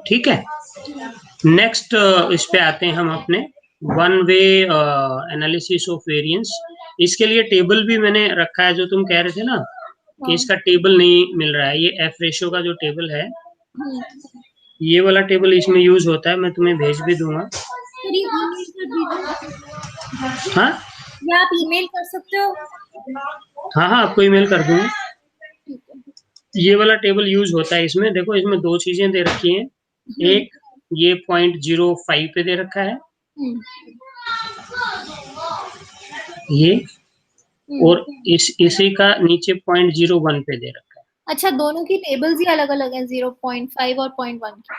ठीक है। नेक्स्ट इस पे आते हैं हम अपने one way analysis of variance. इसके लिए टेबल भी मैंने रखा है, जो तुम कह रहे थे ना कि इसका टेबल नहीं मिल रहा है। ये एफ रेशियो का जो टेबल है, ये वाला टेबल इसमें यूज होता है, मैं तुम्हें भेज भी दूंगा। सर ये ईमेल कर दीजिए। हाँ, या आप ईमेल कर सकते हो? हाँ हाँ, आपको ईमेल कर दूंगा। ठीक है। ये वाला टेबल यूज होता है इसमें। देखो, इसमें दो चीजें दे रखी हैं। एक ये 0.05 पे दे रखा है, ये, और इसी का नीचे 0.01 पे दे रखा है। अच्छा, दोनों की टेबल्स ही अलग अलग हैं, 0.5 और 0.1 की।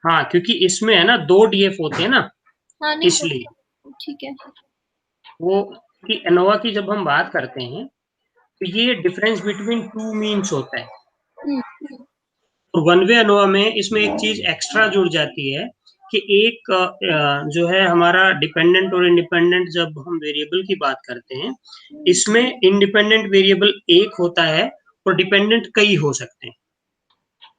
हाँ, क्योंकि इसमें है ना 2 डीएफ होते हैं ना, हाँ नहीं, इसलिए ठीक है। वो कि एनोवा की जब हम बात करते हैं तो ये डिफरेंस बिटवीन टू मीन्स होता है। और वन वे एनोवा में इसमें एक चीज एक्स्ट्रा जुड़ जाती है कि एक जो है हमारा डिपेंडेंट और इंडिपेंडेंट, जब हम वेरिएबल की बात करते हैं, इसमें इंडिपेंडेंट वेरिएबल एक होता है और डिपेंडेंट कई हो सकते हैं।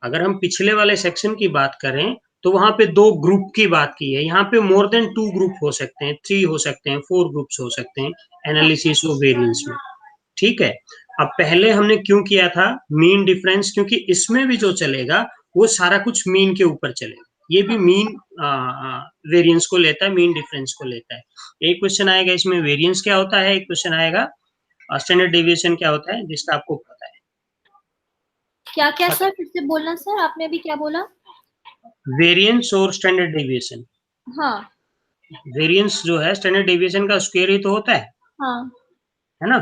अगर हम पिछले वाले सेक्शन की बात करें तो वहां पे 2 ग्रुप की बात की है, यहाँ पे मोर देन 2 ग्रुप हो सकते हैं, 3 हो सकते हैं, 4 ग्रुप्स हो सकते हैं एनालिसिस ऑफ वेरिएंस में। ठीक है। अब पहले हमने क्यों किया था मीन डिफरेंस, क्योंकि इसमें भी जो चलेगा वो सारा कुछ मीन के ऊपर चलेगा। ये भी मीन वेरिएंस को लेता है, मीन डिफरेंस को लेता है। एक क्वेश्चन आएगा इसमें वेरिएंस क्या होता है, एक क्वेश्चन आएगा स्टैंडर्ड डेविएशन क्या होता है, जिसका आपको पता है। क्या क्या सर, फिर से बोलना सर, आपने अभी क्या बोला? वेरिएंस और स्टैंडर्ड डेविएशन। हाँ वेरिएंस जो है स्टैंडर्ड डेविएशन का स्क्वायर ही तो होता हाँ। है ना।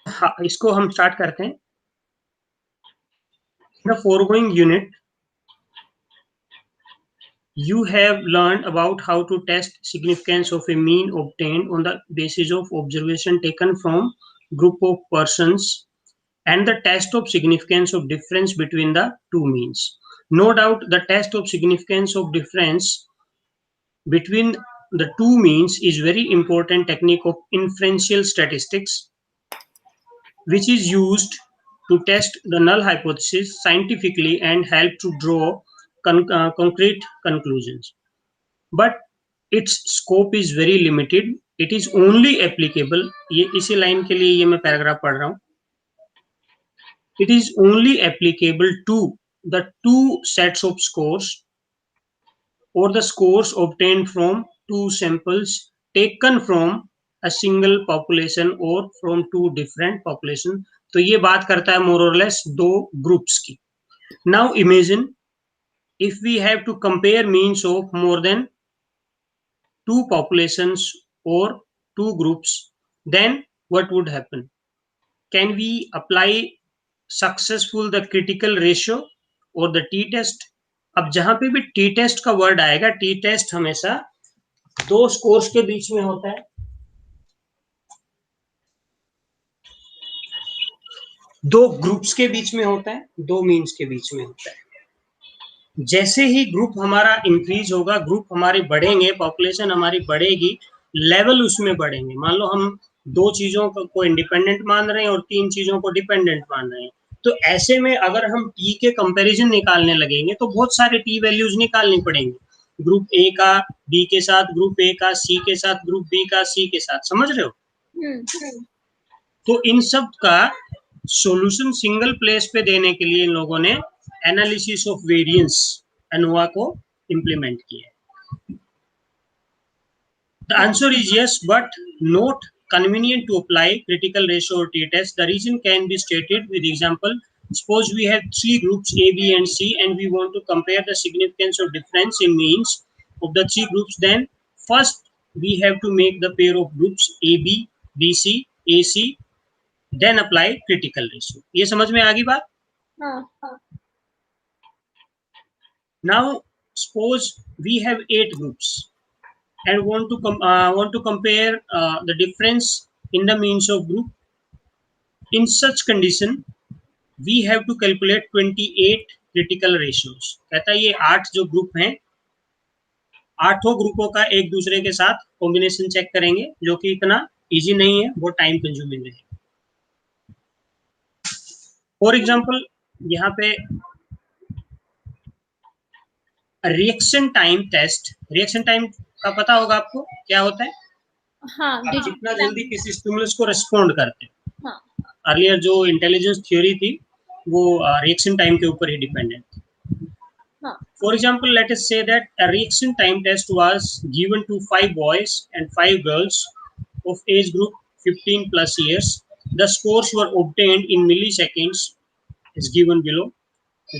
हाँ, इसको हम स्टार्ट करते हैं। The foregoing unit you have learned about how to test significance of a mean obtained on the basis of observation taken from group of persons and the test of significance of difference between the two means. No doubt the test of significance of difference between the two means is very important technique of inferential statistics, which is used to test the null hypothesis scientifically and help to draw concrete conclusions. But its scope is very limited. It is only applicable, ये इसी line के लिए ये मैं paragraph पढ़ रहा हूँ. It is only applicable to the two sets of scores or the scores obtained from two samples taken from a single population or from two different population. तो ये बात करता है more or less दो groups की. Now imagine if we have to compare means of more than two populations or two groups, then what would happen? Can we apply successful the critical ratio or the t test? अब जहां पे भी T test का word आएगा, T test हमेशा दो scores के बीच में होता है, दो ग्रुप्स के बीच में होता है, दो मीन्स के बीच में होता है. जैसे ही ग्रुप हमारा इंक्रीज होगा, ग्रुप हमारे बढ़ेंगे, पॉपुलेशन हमारी बढ़ेगी, लेवल उसमें बढ़ेंगे. मान लो हम दो चीजों को इंडिपेंडेंट मान रहे हैं और तीन चीजों को डिपेंडेंट मान रहे हैं, तो ऐसे में अगर हम टी के कंपैरिजन निकालने लगेंगे तो बहुत सारे टी वैल्यूज निकालनी पड़ेंगी. ग्रुप ए का बी के साथ, ग्रुप ए का सी के साथ, ग्रुप बी का सी के साथ. समझ रहे हो? तो इन सब का सॉल्यूशन सिंगल प्लेस पे देने के लिए इन लोगों ने एनालिसिस ऑफ वेरिएंस एनोवा को इंप्लीमेंट किया. The answer is yes, but not convenient to apply critical ratio or t-test. The reason can be stated with example. Suppose we have three groups A, B, and C, and we want to compare the significance of difference in means of the three groups. Then first we have to make the pair of groups AB, BC, AC, then apply critical ratio. ये समझ में आ गई बात? Now suppose we have 8 groups and want to compare the difference in the means of group. In such condition we have to calculate 28 critical ratios. कहता है ये 8 जो group हैं, आठों ग्रुपों का एक दूसरे के साथ कॉम्बिनेशन चेक करेंगे, जो कि इतना इजी नहीं है, वो टाइम कंज्यूमिंग है. फॉर एग्जाम्पल यहाँ पे reaction time test, reaction time का पता होगा आपको क्या होता है? हाँ, आप डिजिटल जितना टाइम। जल्दी किसी स्टिमुलस को रिस्पॉन्ड करते हैं। हाँ, अर्लियर जो इंटेलिजेंस थ्योरी थी वो रिएक्शन टाइम के ऊपर ही डिपेंडेंट थी। हाँ, For example, let us say that a reaction time test was given to 5 boys and 5 girls of age group 15 plus years. The scores were obtained in milliseconds is given below.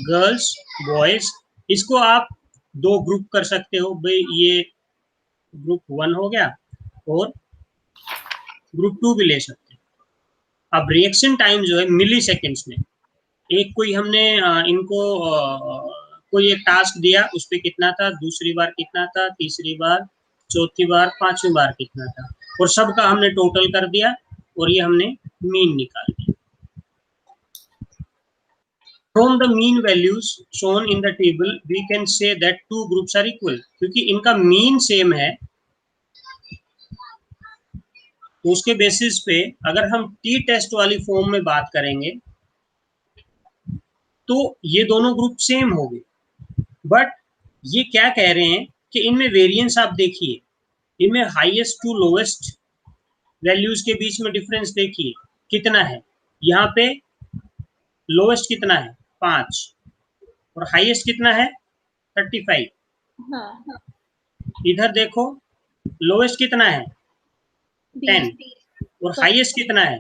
Girls, boys, इसको आप दो group कर सकते हो भाई, ये group 1 हो गया और ग्रुप 2 भी ले सकते हो। अब रिएक्शन टाइम जो है मिली सेकेंड्स में, एक कोई हमने इनको कोई एक टास्क दिया, उस पर कितना था, दूसरी बार कितना था, तीसरी बार, चौथी बार, पांचवी बार कितना था, और सबका हमने टोटल कर दिया और ये हमने मीन निकाल दिया। From the mean values shown in the table, we can say that two groups are equal, क्योंकि इनका मीन सेम है, तो उसके बेसिस पे अगर हम टी टेस्ट वाली फॉर्म में बात करेंगे तो ये दोनों ग्रुप सेम हो गए। बट ये क्या कह रहे हैं कि इनमें वेरिएंस आप देखिए, इनमें हाईएस्ट टू लोवेस्ट वैल्यूज के बीच में डिफरेंस देखिए कितना है। यहाँ पे लोवेस्ट कितना है 5 और हाईएस्ट कितना है 35। हाँ, इधर देखो लोवेस्ट कितना है 10 20, और हाईएस्ट कितना है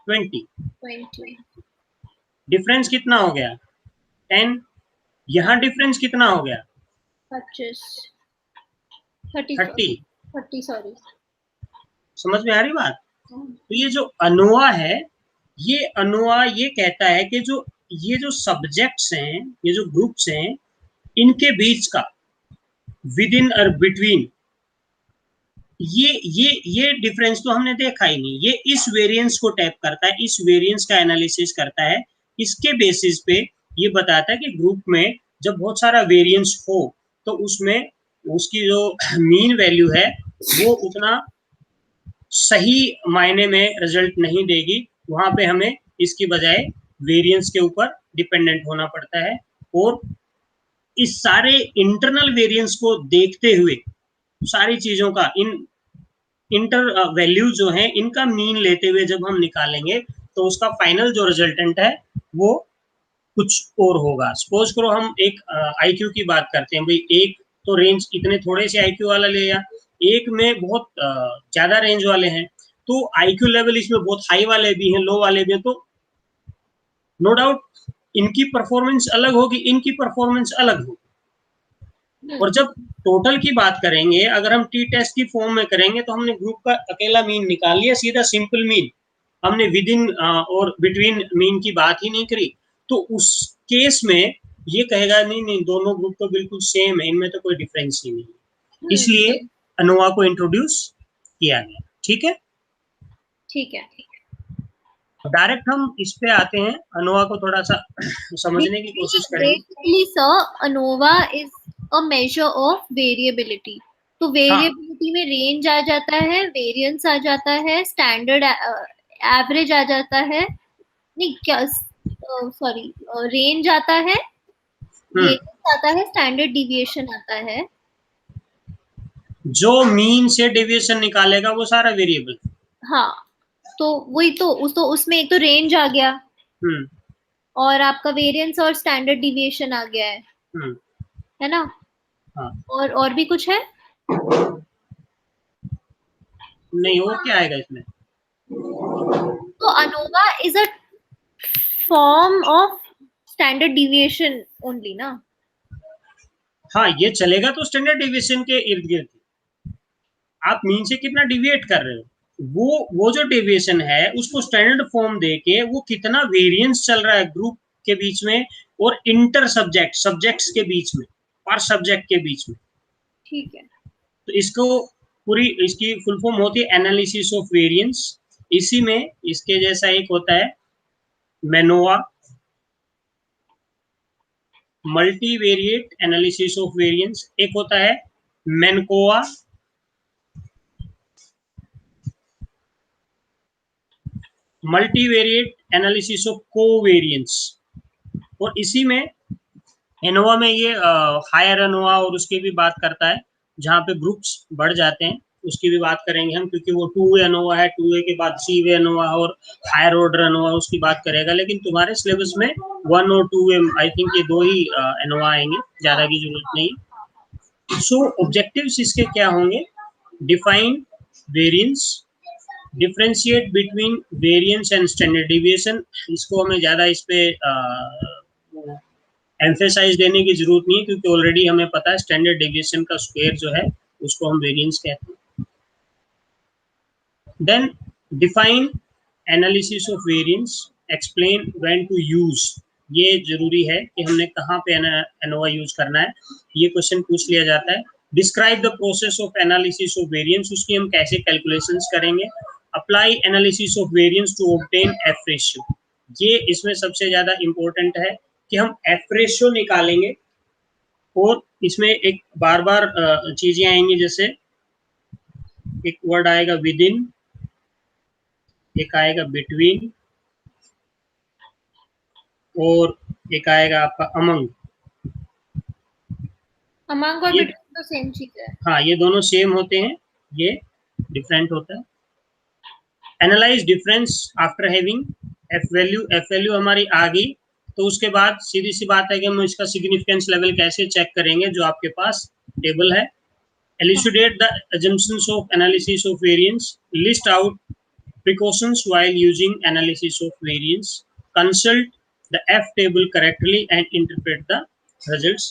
20। 20, डिफरेंस कितना हो गया 10। यहाँ डिफरेंस कितना हो गया 25, 30, 30। 30, सॉरी। समझ में आ रही बात? तो ये जो अनोवा है, ये अनोवा ये कहता है कि जो ये जो सब्जेक्ट्स हैं, ये जो ग्रुप्स हैं, इनके बीच का विद इन और बिटवीन ये डिफरेंस तो हमने देखा ही नहीं। ये इस वेरिएंस को टैप करता है, इस वेरिएंस का एनालिसिस करता है, इसके बेसिस पे ये बताता है कि ग्रुप में जब बहुत सारा वेरिएंस हो तो उसमें उसकी जो मीन वैल्यू है वो उतना सही मायने में रिजल्ट नहीं देगी। वहां पे हमें इसकी बजाय वेरिएंस के ऊपर डिपेंडेंट होना पड़ता है, और इस सारे इंटरनल वेरिएंस को देखते हुए सारी चीजों का इन इंटर वैल्यूज जो है इनका मीन लेते हुए जब हम निकालेंगे तो उसका फाइनल जो रिजल्टेंट है वो कुछ और होगा। सपोज करो हम एक आईक्यू की बात करते हैं भाई, एक तो रेंज इतने थोड़े से आईक्यू वाला ले या एक में बहुत ज्यादा रेंज वाले हैं, तो आईक्यू लेवल इसमें बहुत हाई वाले भी हैं, लो वाले भी हैं, तो नो डाउट इनकी परफॉर्मेंस अलग होगी, इनकी परफॉर्मेंस अलग होगी। और जब टोटल की बात करेंगे, अगर हम टी टेस्ट की फॉर्म में करेंगे तो हमने ग्रुप का अकेला मीन निकाल लिया, सीधा सिंपल मीन, हमने विद इन और बिटवीन मीन की बात ही नहीं करी। तो उस केस में ये कहेगा नहीं नहीं दोनों ग्रुप तो बिल्कुल सेम है, इनमें तो कोई डिफरेंस ही नहीं है, इसलिए अनोवा को इंट्रोड्यूस किया गया। ठीक है, ठीक है। डायरेक्ट हम इस पे आते हैं, अनोवा को थोड़ा सा समझने की कोशिश करेंगे। Basically, sir, ANOVA is a measure of variability. तो हाँ, वेरिएबिलिटी में रेंज आ जाता है, वेरिएंस आ जाता है, स्टैंडर्ड एवरेज आ जाता है, नहीं क्या, सॉरी, रेंज आता है, वेरिएंस आता है, स्टैंडर्ड डिविएशन आता है। जो मीन से डेविएशन निकालेगा वो सारा वेरिएबल। हाँ, तो वही तो उसमें एक तो रेंज आ गया हम्म और आपका वेरिएंस और स्टैंडर्ड डिविएशन आ गया हम्म है ना? हाँ, और भी कुछ है? नहीं और क्या आएगा इसमें? तो ANOVA is a form of standard deviation only ना? हाँ, ये चलेगा तो स्टैंडर्ड डेविएशन के इर्द गिर्द। आप मीन से कितना डिविएट कर रहे हो, वो जो डेविएशन है उसको स्टैंडर्ड फॉर्म देके वो कितना वेरिएंस चल रहा है ग्रुप के बीच में और इंटर सब्जेक्ट सब्जेक्ट्स के बीच में, पर सब्जेक्ट के बीच में। ठीक है। तो इसको पूरी इसकी फुल फॉर्म होती है एनालिसिस ऑफ वेरिएंस। इसी में इसके जैसा एक होता है MANOVA, multivariate analysis of variance, एक होता है मैनकोआ, मल्टीवेरिएट एनालिसिस ऑफ कोवेरिएंस, और इसी में एनोवा में ये हायर एनोवा और उसकी भी बात करता है, जहाँ पे ग्रुप्स बढ़ जाते हैं उसकी भी बात करेंगे हम, क्योंकि वो 2 वे एनोवा है, 2 वे के बाद 3 वे एनोवा और हायर ऑर्डर एनोवा उसकी बात करेगा। लेकिन तुम्हारे सिलेबस में 1 और 2 वे आई थिंक ये 2 ही एनोवा आएंगे, ज्यादा की जरूरत नहीं। सो ऑब्जेक्टिव्स इसके क्या होंगे? Define variance, differentiate between variance and standard deviation. इसको हमें ज्यादा इस पे एम्फेसाइज देने की जरूरत नहीं है, क्योंकि ऑलरेडी हमें पता है स्टैंडर्ड डेविएशन का स्क्वायर जो है उसको हम वेरिएंस कहते हैं। Then define analysis of variance, explain when to use. ये जरूरी है कि हमने कहाँ पे एनोवा यूज करना है, ये क्वेश्चन पूछ लिया जाता है। Describe the process of analysis of variance, उसकी हम कैसे कैलकुलेशंस करेंगे। Apply analysis of variance to obtain F ratio, ये इसमें सबसे ज्यादा इंपॉर्टेंट है कि हम एफ रेशियो निकालेंगे। और इसमें एक बार बार चीजें आएंगी, जैसे एक वर्ड आएगा विद इन, एक आएगा बिटवीन, और एक आएगा आपका अमंग। अमंग और ये बिटवीन तो सेम चीज है। हाँ, ये दोनों सेम होते हैं, ये डिफरेंट होता है। Analyse difference after having F value, F value हमारी आ गई तो उसके बाद सीधी सी बात है कि हम इसका सिग्निफिकेंस लेवल कैसे चेक करेंगे, जो आपके पास टेबल है। elucidate the assumptions of analysis of variance, list out precautions while using analysis of variance, consult the F table correctly and interpret the results.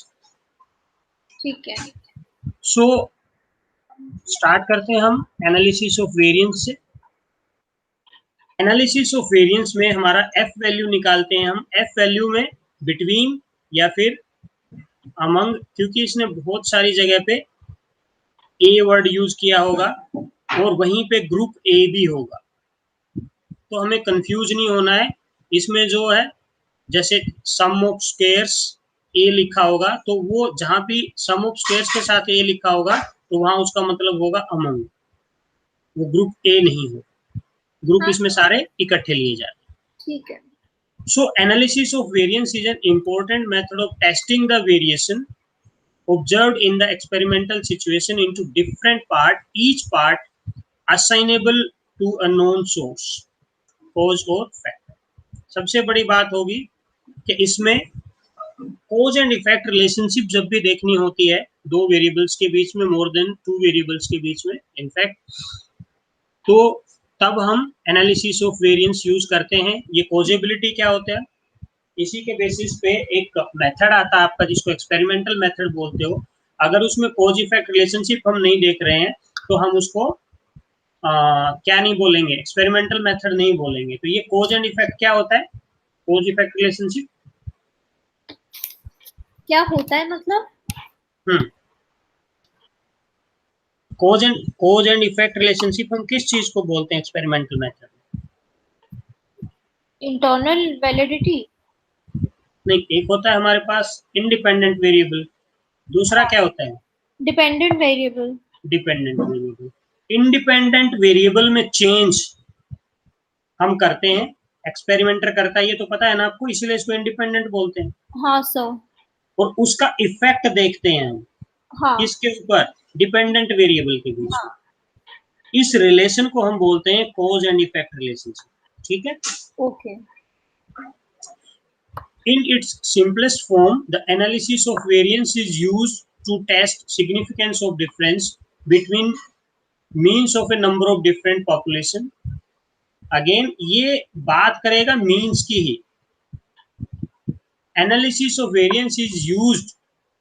ठीक है। So स्टार्ट करते हैं हम एनालिसिस ऑफ वेरिएंस से। एनालिसिस ऑफ वेरिएंस में हमारा F value निकालते हैं हम। एफ वैल्यू में बिटवीन या फिर अमंग, क्योंकि इसने बहुत सारी जगह पे ए वर्ड यूज किया होगा और वहीं पे ग्रुप ए भी होगा, तो हमें कंफ्यूज नहीं होना है। इसमें जो है जैसे सम ऑफ स्क्वायर्स ए लिखा होगा, तो वो जहां भी सम ऑफ स्क्वायर्स के साथ ए लिखा होगा तो वहां उसका मतलब होगा अमंग, वो ग्रुप ए नहीं हो। ग्रुप हाँ इसमें सारे इकट्ठे लिए जाते हैं। ठीक है। So analysis of variance is an important method of testing the variation observed in the experimental situation into different part, each part assignable to a known source, cause or factor. सबसे बड़ी बात होगी कि इसमें कॉज एंड इफेक्ट रिलेशनशिप जब भी देखनी होती है दो वेरिएबल्स के बीच में, मोर देन 2 वेरिएबल्स के बीच में इनफैक्ट, तो तब हम एनालिसिस ऑफ वेरिएंस यूज करते हैं। ये कॉजेबिलिटी क्या होता है, इसी के बेसिस पे एक मेथड आता है आपका जिसको एक्सपेरिमेंटल मेथड बोलते हो। अगर उसमें कॉज इफेक्ट रिलेशनशिप हम नहीं देख रहे हैं तो हम उसको क्या नहीं बोलेंगे, एक्सपेरिमेंटल मेथड नहीं बोलेंगे। तो ये कॉज एंड इफेक्ट क्या होता है, कॉज इफेक्ट रिलेशनशिप क्या होता है मतलब? कॉज एंड इफेक्ट रिलेशनशिप हम किस चीज को बोलते हैं एक्सपेरिमेंटल मेथड? Internal validity. नहीं, एक होता है हमारे पास इंडिपेंडेंट वेरिएबल, दूसरा क्या होता है dependent variable. Dependent variable. Independent variable में चेंज हम करते हैं, एक्सपेरिमेंटर करता है, ये तो पता है ना आपको, इसलिए इसको इंडिपेंडेंट बोलते हैं। हाँ सर। और उसका इफेक्ट देखते हैं हम हाँ किसके ऊपर, डिपेंडेंट वेरिएबल के बीच हाँ। में। इस रिलेशन को हम बोलते हैं कॉज एंड इफेक्ट रिलेशनशिप। ठीक है। Okay. In its simplest form, the analysis of variance is used to test significance of difference between means of a number of different population. Again, ये बात करेगा means की ही। Analysis of variance is used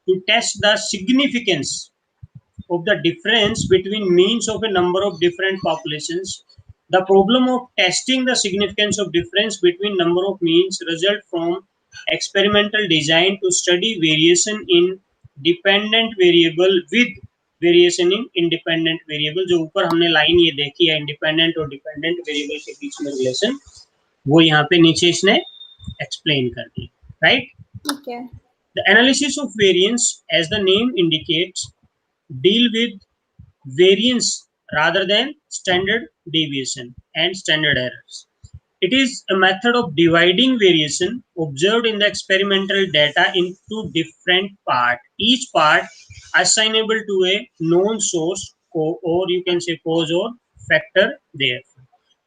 to test the significance of the difference between means of a number of different populations. The problem of testing the significance of difference between number of means result from experimental design to study variation in dependent variable with variation in independent variable। जो ऊपर हमने line ये देखी है independent और dependent variable के बीच में relation, वो यहाँ पे नीचे इसने एक्सप्लेन कर दी, राइट। ठीक है। The analysis of variance, as the name indicates, deal with variance rather than standard deviation and standard errors. It is a method of dividing variation observed in the experimental data into different parts. Each part assignable to a known source or you can say cause or factor there.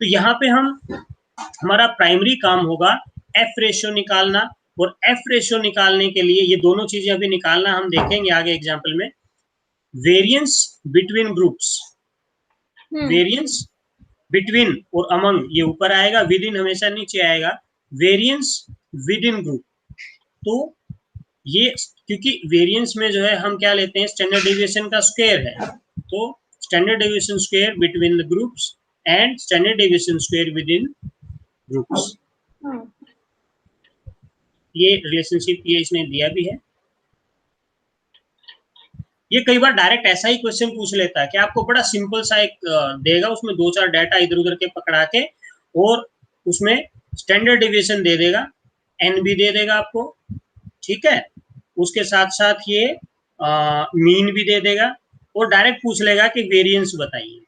तो यहाँ पे हमारा primary काम होगा F ratio निकालना, और F ratio निकालने के लिए ये दोनों चीजें अभी निकालना हम देखेंगे आगे एग्जाम्पल में. Variance between groups, variance between और अमंग ये ऊपर आएगा, विद इन हमेशा नीचे आएगा. वेरिएंस विद इन ग्रुप, तो ये क्योंकि वेरिएंस में जो है हम क्या लेते हैं, स्टैंडर्ड डेविएशन का स्क्वायर है, तो standard deviation square between the groups and standard deviation square with in groups. ये रिलेशनशिप ये इसने दिया भी है. ये कई बार डायरेक्ट ऐसा ही क्वेश्चन पूछ लेता है कि आपको बड़ा सिंपल सा एक देगा, उसमें 2-4 डाटा इधर उधर के पकड़ा के और उसमें स्टैंडर्ड डेविएशन दे देगा, एन भी दे देगा आपको, ठीक है. उसके साथ साथ ये मीन भी दे देगा और डायरेक्ट पूछ लेगा कि वेरिएंस बताइए.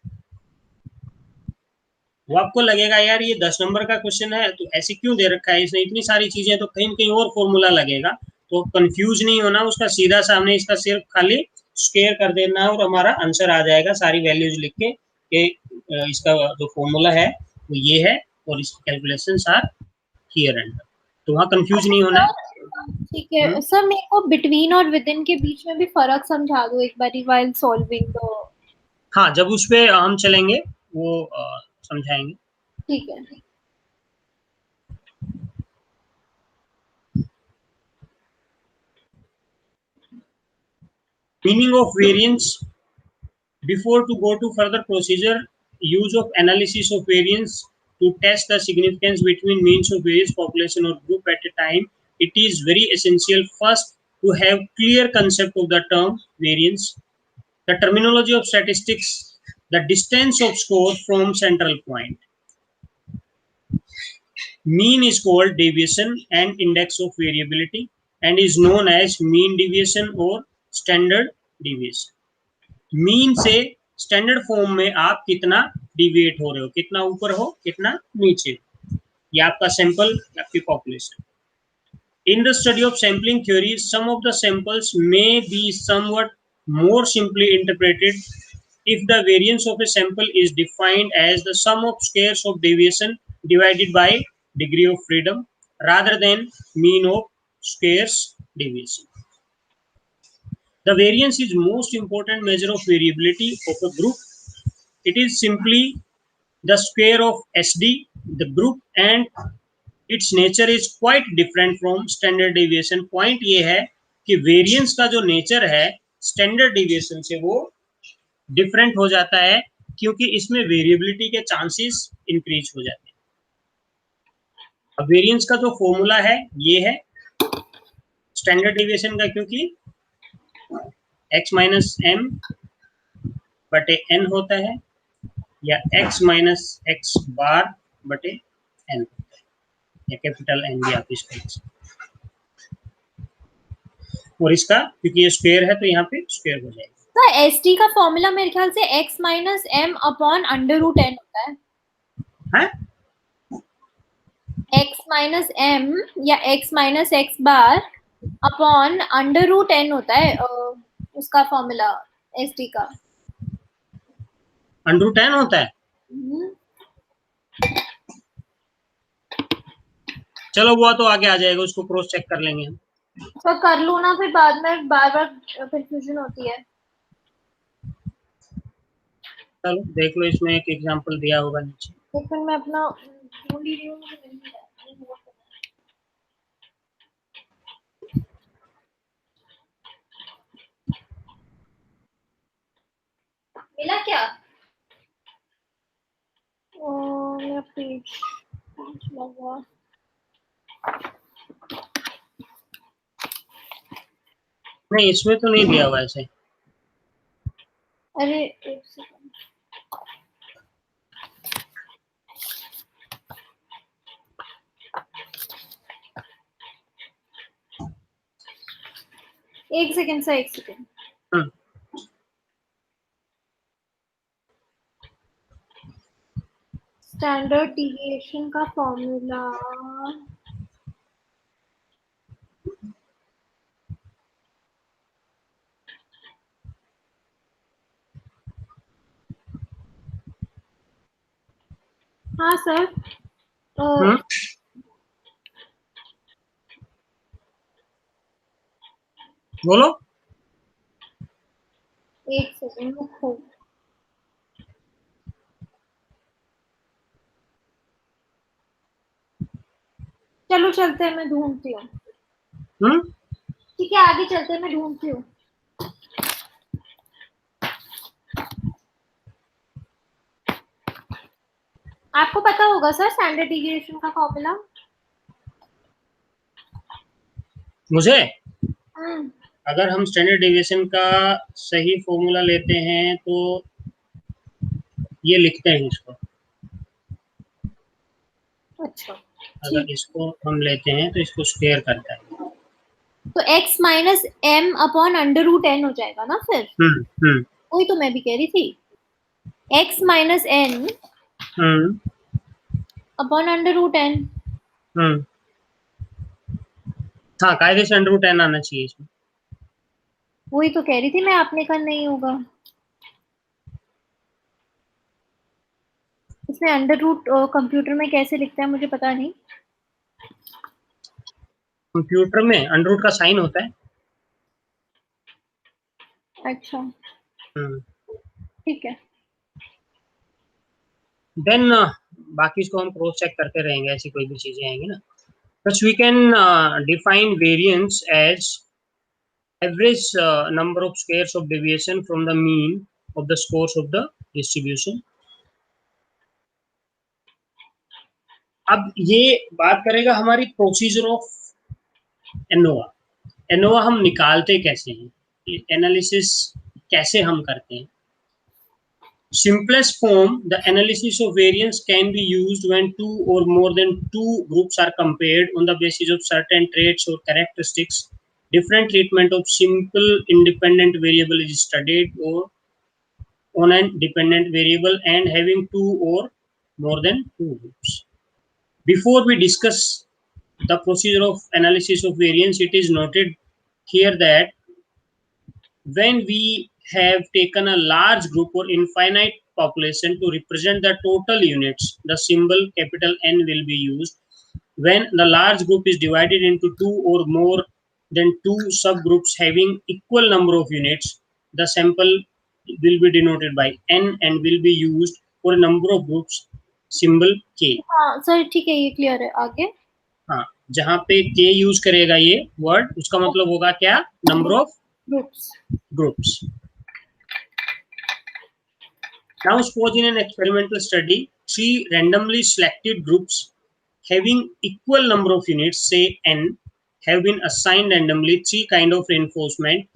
वो आपको लगेगा यार ये 10 नंबर का क्वेश्चन है तो ऐसे क्यों दे रखा है इसने, इतनी सारी चीजें, तो कहीं कहीं और फॉर्मूला लगेगा. तो कंफ्यूज नहीं होना, उसका सीधा सामने इसका सिर्फ खाली स्क्वायर कर देना और हमारा आंसर आ जाएगा सारी वैल्यूज लिख के कि इसका जो फॉर्मूला है वो ये है और इसकी कैलकुलेशंस आर हियर एंड. तो वहाँ कंफ्यूज नहीं होना. ठीक है सर, मेरे को बिटवीन और विद इन के बीच में भी फर्क समझा दो एक बारी व्हाइल सॉल्विंग. तो हाँ, जब उस पे हम चलेंगे वो समझाएंगे. ठीक है. Meaning of variance. Before to go to further procedure, use of analysis of variance to test the significance between means of various population or group at a time, it is very essential first to have clear concept of the term variance, the terminology of statistics, the distance of score from central point. Mean is called deviation and index of variability and is known as mean deviation or standard deviation. Mean से standard form में आप कितना deviate हो रहे हो, कितना ऊपर हो कितना नीचे, ये आपका सैंपल, आपकी population. In the study of sampling theory, sum of the samples may be somewhat more simply interpreted if the variance of a sample is defined as the sum of squares of deviation divided by degree of freedom rather than mean of squares deviation. The variance is most important measure of variability of a group. It is simply the square of SD, the group, and its nature is quite different from standard deviation. Point ये है कि variance का जो nature है standard deviation से वो different हो जाता है क्योंकि इसमें variability के chances increase हो जाते हैं. अब variance का जो formula है ये है standard deviation का, क्योंकि x माइनस एम बटे एन होता है या x माइनस एक्स बार बटे एन होता है, या कैपिटल एन भी आप इसको लिख सकते हैं. और इसका क्योंकि ये स्क्वायर है तो यहाँ पे स्क्वायर हो जाएगा. तो एसटी का फॉर्मूला मेरे ख्याल से x minus M upon under root N होता है. हाँ, x माइनस एम या x minus X bar upon under root N होता है उसका फॉर्मूला एसटी का. अंडर रूट एन होता है. चलो वो तो आगे आ जाएगा, उसको क्रॉस चेक कर लेंगे हम. तो कर लो ना, फिर बाद में बार बार कंफ्यूजन होती है. चलो देख लो, इसमें एक एग्जांपल दिया होगा नीचे. लेकिन मैं अपना ढूंढ ही रही हूँ. मिला क्या? मेरा पेज लगा. नहीं, इसमें तो नहीं दिया हुआ ऐसे. अरे एक सेकंड. एक सेकंड सर, एक सेकंड. स्टैंडर्ड डिविएशन का फॉर्मूला हाँ सर बोलो। एक सेकंड रुको, चलो चलते हैं, मैं ढूंढती हूँ। ठीक है, आगे चलते हैं, मैं ढूंढती हूँ। आपको पता होगा सर स्टैंडर्ड डिविएशन का फॉर्मूला? मुझे अगर हम स्टैंडर्ड डिविएशन का सही फॉर्मूला लेते हैं तो ये लिखते हैं इसको। अच्छा, अगर इसको हम लेते हैं तो इसको स्क्वायर करता है तो x minus M upon under root N हो जाएगा ना फिर। वही तो मैं भी कह रही थी, x minus N upon under root N. हाँ, कायदे से अंडर रूट एन आना चाहिए इसमें। वही तो कह रही थी मैं, आपने कहा नहीं होगा। इसमें अंडर रूट कंप्यूटर में कैसे लिखता है मुझे पता नहीं। कंप्यूटर में अंडर रूट का साइन होता है। अच्छा, ठीक है। देन बाकी इसको हम क्रॉस चेक करते रहेंगे, ऐसी कोई भी चीजें आएंगी ना। Thus we can define variance as average number of squares of deviation from the mean of the scores of the distribution. अब ये बात करेगा हमारी प्रोसीजर ऑफ एनोवा। एनोवा हम निकालते कैसे हैं, एनालिसिस कैसे हम करते हैं। Simplest form, the analysis of variance can be used when two or more than two groups are compared on the basis of certain traits or characteristics. Different treatment of simple independent variable is studied or on an dependent variable and having two or more than two groups. Before we discuss the procedure of analysis of variance, it is noted here that when we have taken a large group or infinite population to represent the total units, the symbol capital N will be used. When the large group is divided into two or more than two subgroups having equal number of units, the sample will be denoted by N and will be used for a number of groups, symbol K. हाँ sir ठीक है, ये clear है। आगे हाँ, जहाँ पे K use करेगा ये वर्ड, उसका मतलब होगा क्या, number of groups. Now suppose in an experimental study, three randomly selected groups having equal number of units, say n, have been assigned randomly three kind of reinforcement.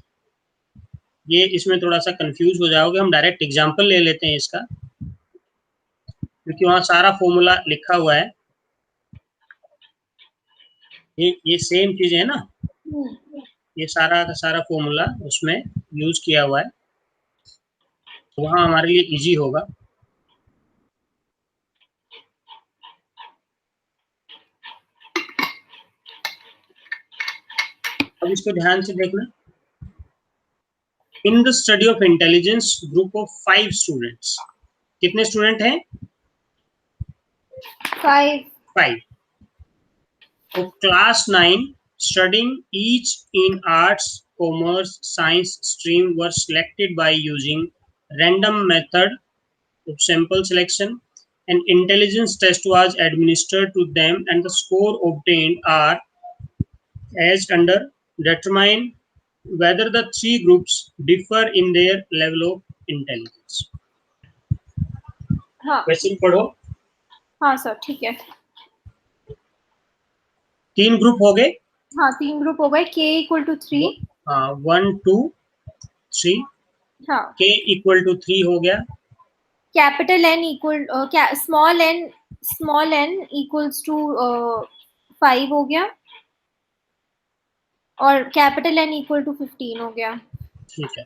ये इसमें थोड़ा सा कंफ्यूज हो जाओगे, हम डायरेक्ट एग्जांपल ले लेते हैं इसका, क्योंकि वहाँ सारा फॉर्मूला लिखा हुआ है। ये सेम चीज है ना, ये सारा का सारा फॉर्मूला उसमें यूज किया हुआ है, तो वहाँ हमारे लिए इजी होगा। अब इसको ध्यान से देखना। इन the study of intelligence, group of 5 students, कितने स्टूडेंट हैं? 5 of class 9 studying each in arts, commerce, science stream were selected by using random method of sample selection. An intelligence test was administered to them and the score obtained are as under. Determine whether the three groups differ in their level of intelligence. हाँ question पढ़ो। हाँ sir ठीक है। 3 group हो गए। हाँ 3 group हो गए। k इक्वल टू 3, 1 2 3, हाँ k इक्वल टू 3 हो गया। Capital N equal small n equals to 5 हो गया, और कैपिटल N इक्वल टू 15 हो गया। ठीक है।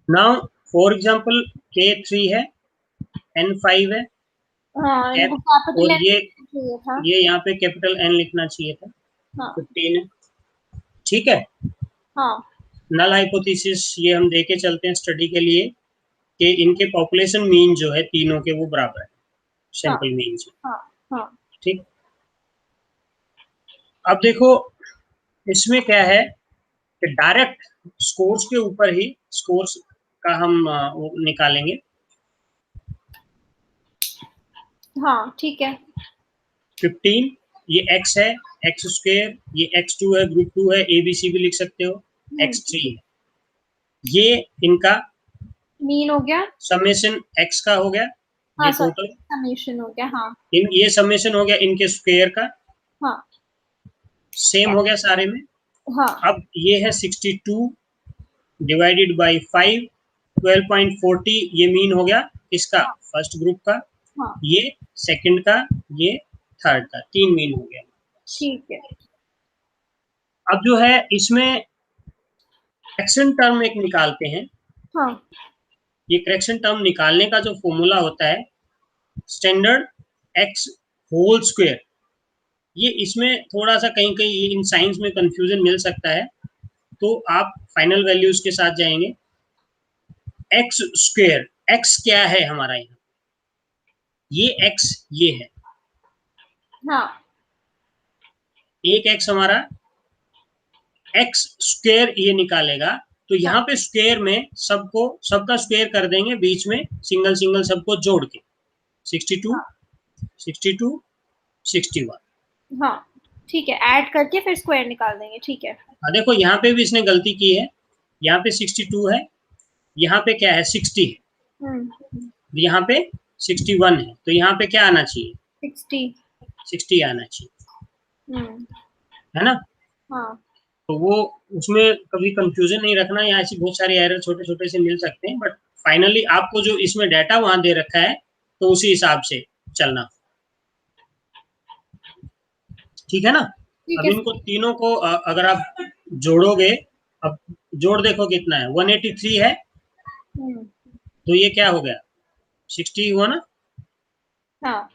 नाउ फॉर एग्जांपल k 3 है N5 है, हाँ, F, इनको कैपिटल और एन चाहिए था। ये यहाँ पे कैपिटल N लिखना चाहिए था। हाँ 15 है, ठीक है। हाँ नल हाइपोथेसिस ये हम देके चलते हैं स्टडी के लिए कि इनके पॉपुलेशन मीन जो है तीनों के वो बराबर है हाँ सैंपल मीन से, हाँ हाँ ठीक। अब देखो इसमें क्या है कि डायरेक्ट स्कोर्स के ऊपर ही स्कोर्स का हम वो निकालेंगे। हाँ ठीक है। 15 ये x है, एक्स स्क्वेयर, ये x2 है, ग्रुप 2 है, ए बी सी भी लिख सकते हो, x3 है, ये इनका मीन हो गया। समेशन x का हो गया, हाँ ये सॉरी, टोटल समेशन हो गया। हाँ ये समेशन हो गया इनके स्क्वायर का, हाँ सेम हो गया सारे में। हाँ अब ये है 62 डिवाइडेड बाई 5, 12.40, ये मीन हो गया इसका फर्स्ट ग्रुप का, हाँ ये सेकंड का, ये थर्ड का, 3 मीन हो गया। ठीक है। अब जो है इसमें करेक्शन टर्म एक निकालते हैं। हाँ ये करेक्शन टर्म निकालने का जो फॉर्मूला होता है स्टैंडर्ड एक्स होल स्क्वायर, ये इसमें थोड़ा सा कहीं कहीं इन साइंस में कंफ्यूजन मिल सकता है, तो आप फाइनल वैल्यूज के साथ जाएंगे। एक्स स्क्वायर, एक्स क्या है हमारा यहाँ, ये एक्स ये है, हाँ एक एक्स हमारा, एक्स स्क्वायर ये निकालेगा, तो यहाँ पे स्क्वायर में सबको सबका स्क्वायर कर देंगे, बीच में सिंगल सिंगल सबको जोड़ के 62 62 61। हाँ ठीक है, ऐड करके फिर स्क्वायर निकाल देंगे। ठीक है। हाँ देखो यहाँ पे भी इसने गलती की है, यहाँ पे 62 है, यहाँ पे क्या है 60 है, हम्म। यहाँ पे 61 है, तो यहाँ पे क्या आना चाहिए 60। 60 आना चाहिए, हम्म। है ना। हाँ तो वो उसमें कभी कंफ्यूजन नहीं रखना, या ऐसी बहुत सारे एरर छोटे छोटे से मिल सकते हैं, बट फाइनली आपको जो इसमें डाटा वहां दे रखा है तो उसी हिसाब से चलना, ठीक है ना। ठीक अब है। इनको तीनों को अगर आप जोड़ोगे, अब जोड़ देखो कितना है, 183 है, हम्म। तो ये क्या हो गया 60 हुआ ना, हाँ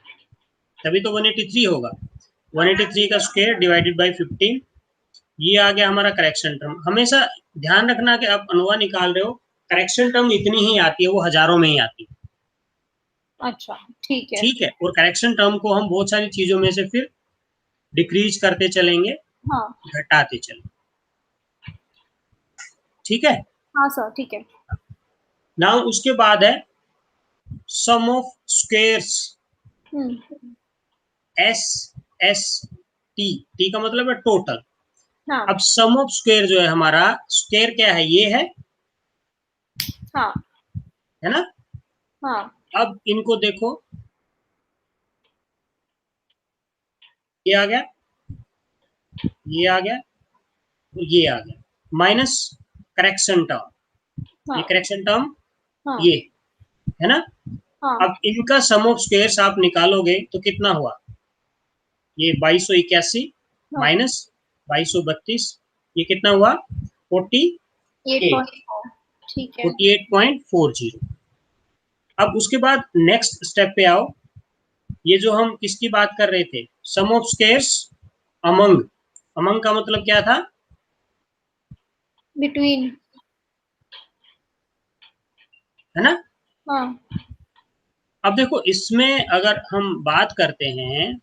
तभी तो 183 होगा। 183 का स्क्वायर डिवाइडेड बाई 15, ये आ गया हमारा करेक्शन टर्म। हमेशा ध्यान रखना कि आप अनोवा निकाल रहे हो, करेक्शन टर्म इतनी ही आती है, वो हजारों में ही आती है, अच्छा ठीक है। ठीक है। और करेक्शन टर्म को हम बहुत सारी चीजों में से फिर डिक्रीज करते चलेंगे, हाँ घटाते चलेंगे, ठीक है। हाँ सर ठीक है। नाउ उसके बाद है sum of squares, hmm. S S T, T का मतलब है टोटल। हाँ अब सम ऑफ स्क्वेयर जो है हमारा, स्क्वेयर क्या है, ये हाँ है ना। हाँ अब इनको देखो, ये आ गया, ये आ गया, ये आ गया, माइनस करेक्शन टर्म, ये हाँ करेक्शन टर्म हाँ ये है ना। हाँ अब इनका सम ऑफ स्क्वेयर्स आप निकालोगे तो कितना हुआ, ये 2281 हाँ माइनस 2232, ये कितना हुआ 48, 8.4। ठीक है। 48.40। अब उसके बाद नेक्स्ट स्टेप पे आओ, ये जो हम किसकी बात कर रहे थे, सम ऑफ स्क्वेयर्स अमंग, अमंग का मतलब क्या था, बिटवीन। है ना। हाँ अब देखो इसमें अगर हम बात करते हैं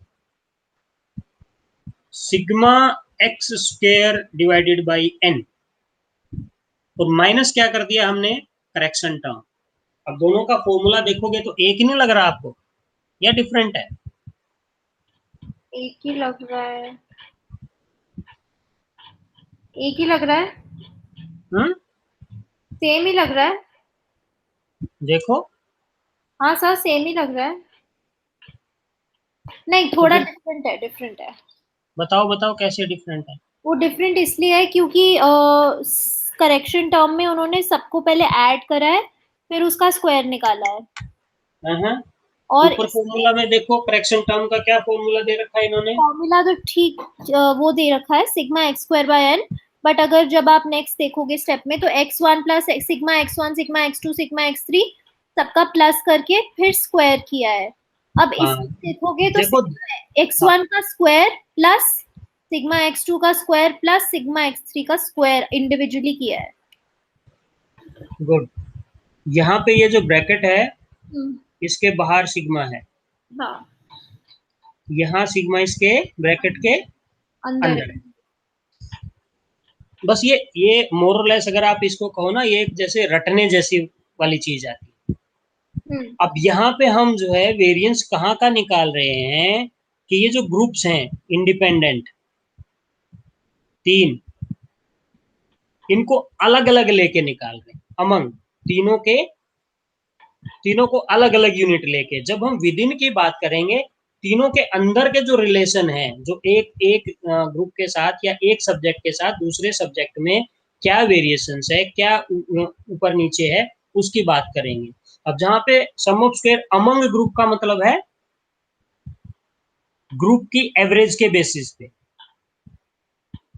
sigma X square divided by N, और माइनस क्या कर दिया हमने करेक्शन टर्म। अब दोनों का फॉर्मूला देखोगे तो एक ही नहीं लग रहा आपको, या डिफरेंट है, एक ही लग रहा है, एक ही लग रहा है, हम्म, सेम ही लग रहा है। देखो हाँ सर सेम ही लग रहा है। नहीं तो थोड़ा फिर डिफरेंट है, डिफरेंट है। बताओ बताओ कैसे डिफरेंट है। वो डिफरेंट इसलिए है क्योंकि करेक्शन टर्म में उन्होंने सबको पहले ऐड करा है, फिर उसका स्क्वायर निकाला है। हाँ, और ऊपर इसमें फॉर्मूला में देखो करेक्शन टर्म का क्या फॉर्मूला दे रखा है इन्होंने, फॉर्मूला तो ठीक वो दे रखा है sigma X square by N. But अगर जब आप नेक्स्ट देखोगे स्टेप में तो x1 plus sigma x1 sigma x2 sigma x3 सबका प्लस करके फिर स्क्वायर किया है। अब हाँ इसमें देखोगे तो देखो, x1 का स्क्वायर प्लस सिग्मा x2 का स्क्वायर प्लस सिग्मा x3 का स्क्वायर इंडिविजुअली किया है। गुड। यहाँ पे ये जो ब्रैकेट है हम्म, इसके बाहर सिग्मा है, हाँ यहाँ सिग्मा इसके ब्रैकेट के अंदर अंदर है। है। बस ये मोरलेस अगर आप इसको कहो ना, ये जैसे रटने जैसी वाली चीज आती है। हम्म अब यहाँ पे हम जो है वेरिएंस कहाँ का निकाल रहे हैं कि ये जो ग्रुप्स हैं इंडिपेंडेंट तीन, इनको अलग अलग लेके निकाल रहे हैं अमंग तीनों के, तीनों को अलग अलग यूनिट लेके। जब हम विद इन की बात करेंगे, तीनों के अंदर के जो रिलेशन है, जो एक एक ग्रुप के साथ या एक सब्जेक्ट के साथ दूसरे सब्जेक्ट में क्या वेरिएशंस है, क्या ऊपर नीचे है, उसकी बात करेंगे। अब जहां पे सम ऑफ स्क्वायर अमंग ग्रुप का मतलब है ग्रुप की एवरेज के बेसिस पे,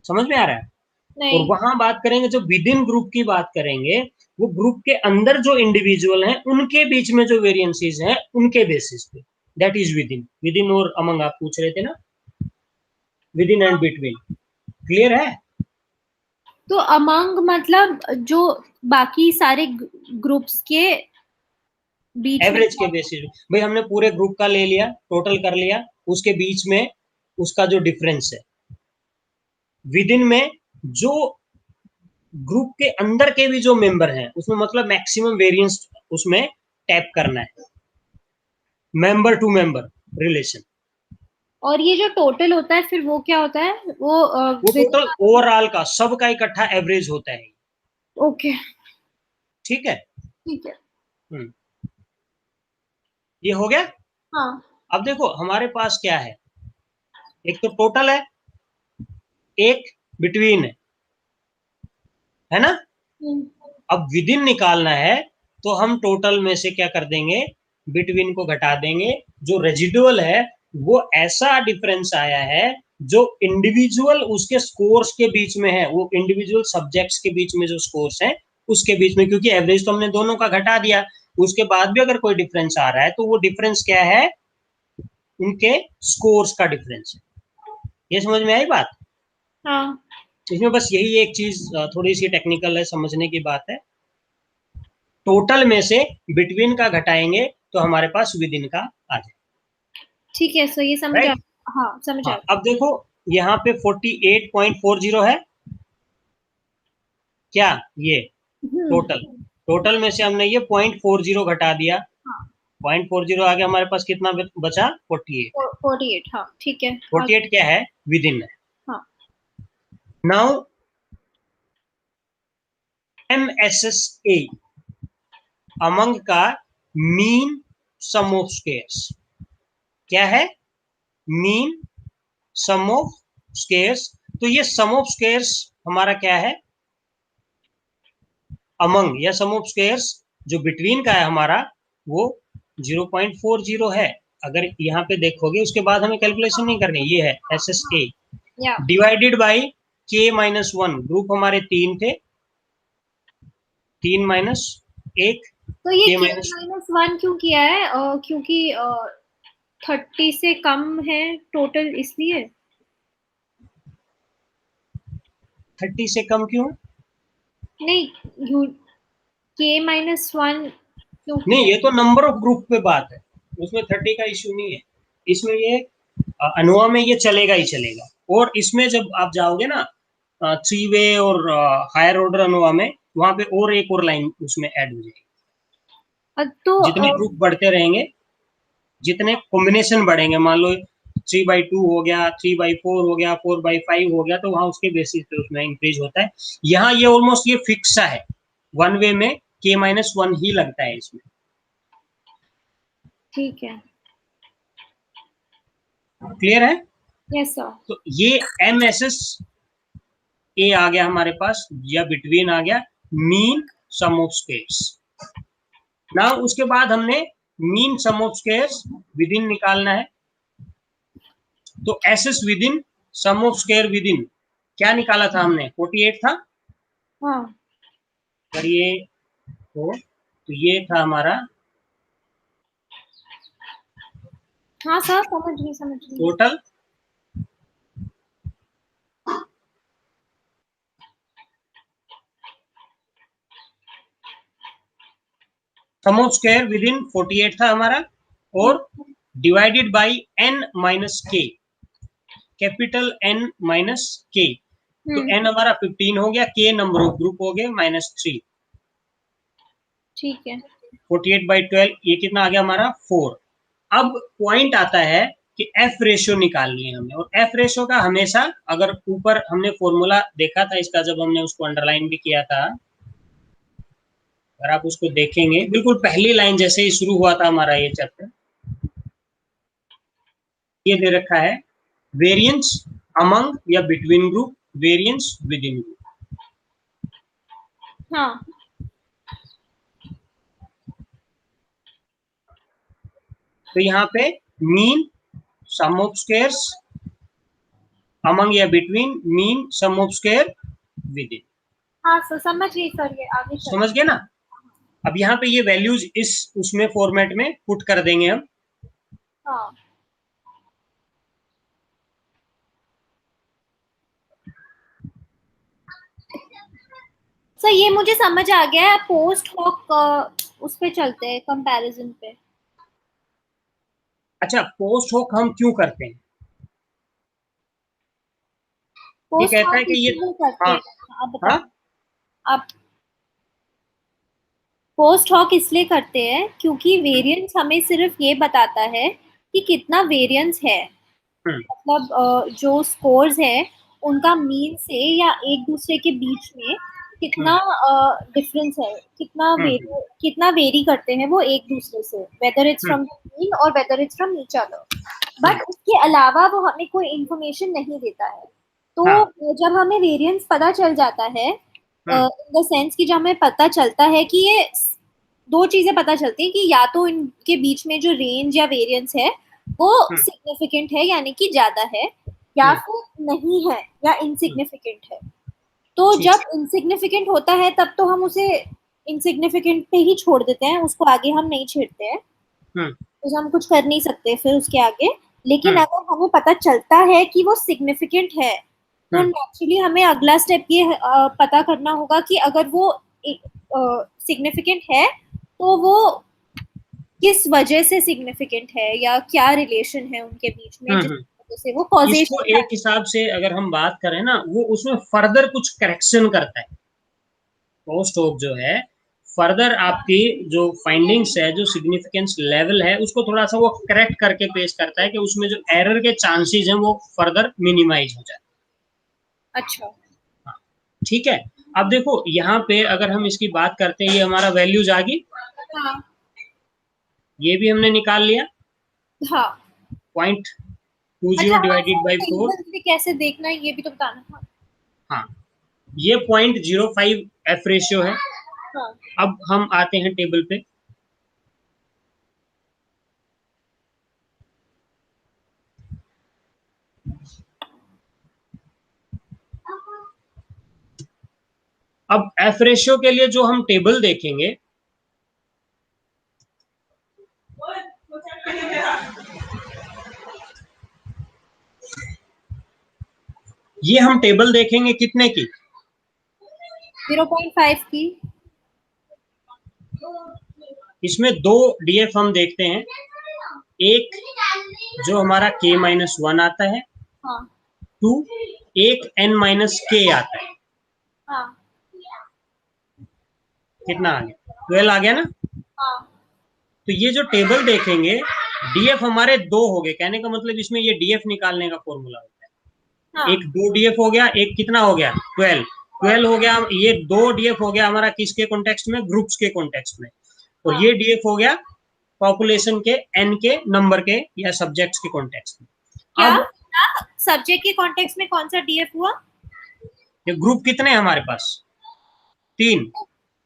समझ में आ रहा है। और नहीं, वहां बात करेंगे जब विद इन ग्रुप की बात करेंगे, वो ग्रुप के अंदर जो इंडिविजुअल हैं उनके बीच में जो वेरिएंसेस हैं उनके बेसिस पे, that is with in. With in और अमंग आप पूछ रहे थे ना, with in and between, clear है। तो अमंग मतलब जो बाकी सारे ग्रुप्स के बीच में। एवरेज के बेसिस पे भाई, हमने पूरे ग्रुप का ले लिया, टोटल कर लिया, उसके बीच में उसका जो डिफरेंस है। विद इन में जो ग्रुप के अंदर के भी जो मेंबर हैं उसमें मतलब मैक्सिमम वेरिएंस उसमें टैप करना है, मेंबर टू मेंबर रिलेशन। और ये जो टोटल होता है फिर वो क्या होता है, वो वो टोटल ओवरऑल का सबका इकट्ठा एवरेज होता है। ओके ठीक है। ठीक है। हम्म, ये हो गया। हाँ अब देखो हमारे पास क्या है, एक तो टोटल है, एक बिटवीन है ना। हम्म, अब विद इन निकालना है तो हम टोटल में से क्या कर देंगे, बिटवीन को घटा देंगे। जो रेजिडुअल है वो ऐसा डिफरेंस आया है जो इंडिविजुअल उसके स्कोर्स के बीच में है, वो इंडिविजुअल सब्जेक्ट्स के बीच में जो स्कोर्स हैं उसके बीच में, क्योंकि एवरेज तो हमने दोनों का घटा दिया। उसके बाद भी अगर कोई डिफरेंस आ रहा है तो वो डिफरेंस क्या है, उनके स्कोर्स का डिफरेंस है। ये समझ में आई बात। हाँ इसमें बस यही एक चीज थोड़ी सी टेक्निकल है, समझने की बात है। टोटल में से बिटवीन का घटाएंगे तो हमारे पास विद इन का आ जाए, ठीक है, सो ये समझ आ। राइट। हाँ समझ हाँ आ। अब देखो यहाँ पे 48.40 है क्या, ये हम्म टोटल, टोटल में से हमने ये 0.40 घटा दिया। हाँ 0.40 आगे हमारे पास कितना बचा, 48। 48, हाँ ठीक है। हाँ 48 क्या है, विद इन है। हाँ नाउ MSSA अमंग का मीन सम ऑफ स्क्वायर्स क्या है, मीन सम ऑफ स्क्वायर्स। तो ये सम ऑफ स्क्वायर्स हमारा क्या है, अमंग या सम ऑफ स्क्वायर्स जो बिटवीन का है हमारा, वो 0.40 है। अगर यहाँ पे देखोगे उसके बाद हमें कैलकुलेशन नहीं करनी, ये है एस एस ए या डिवाइडेड बाई K-1। ग्रुप हमारे तीन थे, 3 - 1 तो ये K के माइनस माइनस वन क्यों किया है, क्योंकि 30 से कम है टोटल इसलिए। 30 से कम क्यों, नहीं, यू K-1 क्यों नहीं किया। ये तो नंबर ऑफ ग्रुप पे बात है, उसमें 30 का इश्यू नहीं है। इसमें ये अनुआ में ये चलेगा ही चलेगा। और इसमें जब आप जाओगे ना थ्री वे और हायर ऑर्डर अनुआ में, वहां पे और एक और लाइन उसमें ऐड हो जाएगी। तो जितने ग्रुप बढ़ते रहेंगे, जितने कॉम्बिनेशन बढ़ेंगे, मान लो 3/2 हो गया, 3/4 हो गया, 4/5 हो गया, तो वहां उसके बेसिस पे उसमें इंक्रीज होता है। यहाँ ये ऑलमोस्ट ये फिक्स है, वन वे में K-1 ही लगता है इसमें। ठीक है। क्लियर है। Yes sir. तो ये MSS ए आ गया हमारे पास, या बिटवीन आ गया, मीन सम ऑफ स्क्वायर्स। ना उसके बाद हमने mean sum of squares within निकालना है। तो SS within sum of square within क्या निकाला था हमने, 48 था। हाँ अगर ये हो तो ये था हमारा हाँ सर, समझ गई। Total sum of square with in 48 था हमारा, और डिवाइडेड बाई n माइनस के, कैपिटल N माइनस के। तो n हमारा 15 हो गया, k नंबर ऑफ ग्रुप हो गए -3। ठीक है। 48/12 ये कितना आ गया हमारा 4। अब पॉइंट आता है कि एफ रेशियो निकालनी है हमें, और एफ रेशियो का हमेशा, अगर ऊपर हमने फॉर्मूला देखा था इसका जब हमने उसको अंडरलाइन भी किया था, अगर आप उसको देखेंगे बिल्कुल पहली लाइन जैसे ही शुरू हुआ था हमारा ये चैप्टर, ये दे रखा है वेरिएंस अमंग या between group, variance within group. हाँ। तो यहाँ पे mean sum of squares among या between, mean sum of square within. हाँ सर, समझ गई सर, ये आगे समझ गए ना? अब यहाँ पे ये वैल्यूज इस उसमें फॉर्मेट में पुट कर देंगे हम। हाँ सर, ये मुझे समझ आ गया है। पोस्ट हॉक उस पे चलते हैं, कंपैरिजन पे। अच्छा, पोस्ट हॉक हम क्यों करते हैं? ये पोस्ट कहता हॉक है कि ये, इसीलिए करते हाँ हैं, आप हाँ, बताओ। आप पोस्ट हॉक इसलिए करते हैं क्योंकि वेरिएंस हमें सिर्फ ये बताता है कि कितना वेरिएंस है। मतलब जो स्कोर्स है उनका मीन से या एक दूसरे के बीच में कितना डिफरेंस है, कितना वेरी करते हैं वो एक दूसरे से, whether it's from the mean और whether it's from each other. But उसके अलावा वो हमें कोई इंफॉर्मेशन नहीं देता है। तो हाँ, जब हमें वेरिएंस पता चल जाता है, इन द सेंस कि जब हमें पता चलता है कि ये दो चीजें पता चलती हैं कि या तो इनके बीच में जो रेंज या वेरिएंस है वो सिग्निफिकेंट है यानी कि ज्यादा है, या फिर नहीं है या इनसिग्निफिकेंट है। तो ठीक जब इनसिग्निफिकेंट होता है तब तो हम उसे इनसिग्निफिकेंट पे ही छोड़ देते हैं, उसको आगे हम नहीं छेड़ते हैं, तो हम कुछ कर नहीं सकते फिर उसके आगे। लेकिन अगर हमें पता चलता है कि वो सिग्निफिकेंट है तो नेचुरली हमें अगला स्टेप ये पता करना होगा कि अगर वो सिग्निफिकेंट है तो वो किस वजह से सिग्निफिकेंट है या क्या रिलेशन है उनके बीच में जिस वजह से वो इसको कॉजेशन। एक हिसाब से अगर हम बात करें ना, वो उसमें फर्दर कुछ करेक्शन करता है। पोस्ट हॉक जो है फर्दर आपकी जो फाइंडिंग्स है, जो सिग्निफिकेंस लेवल है, उसको थोड़ा सा वो करेक्ट करके पेश करता है कि उसमें जो एरर के चांसेस हैं वो फर्दर मिनिमाइज हो जाए। अच्छा। हाँ, ठीक है। अब देखो यहाँ पे अगर हम इसकी बात करते हैं, ये हमारा वैल्यूज आ गई, हाँ। ये भी हमने निकाल लिया, हाँ। 0.20 अच्छा हाँ डिवाइडेड सर, बाई 4। टेबल पे कैसे देखना है ये भी तो बताना था। हाँ, ये 0.05 एफ रेशियो है। हाँ। अब हम आते हैं टेबल पे। अब एफ रेशियो के लिए जो हम टेबल देखेंगे, ये हम टेबल देखेंगे कितने की? 0.5 की। इसमें दो डीएफ हम देखते हैं, एक जो हमारा k-1 आता है, हाँ। 2 एक n-k आता है। हाँ। कितना आ गया? 12 आ गया ना? हाँ। तो ये जो टेबल देखेंगे, डीएफ हमारे दो हो गए, कहने का मतलब इसमें ये डीएफ निकालने का फॉर्मूला होता है। हाँ। एक 2 डीएफ हो गया, एक कितना हो गया 12 हो गया। ये 2 डीएफ हो गया हमारा किसके कॉन्टेक्स्ट में? ग्रुप्स के कॉन्टेक्स्ट में। और ये डीएफ हो गया पॉपुलेशन के एन के नंबर के या सब्जेक्ट्स के कॉन्टेक्स्ट में। क्या अब सब्जेक्ट के कॉन्टेक्स्ट में कौन सा डीएफ हुआ? ये ग्रुप कितने हैं हमारे पास? 3।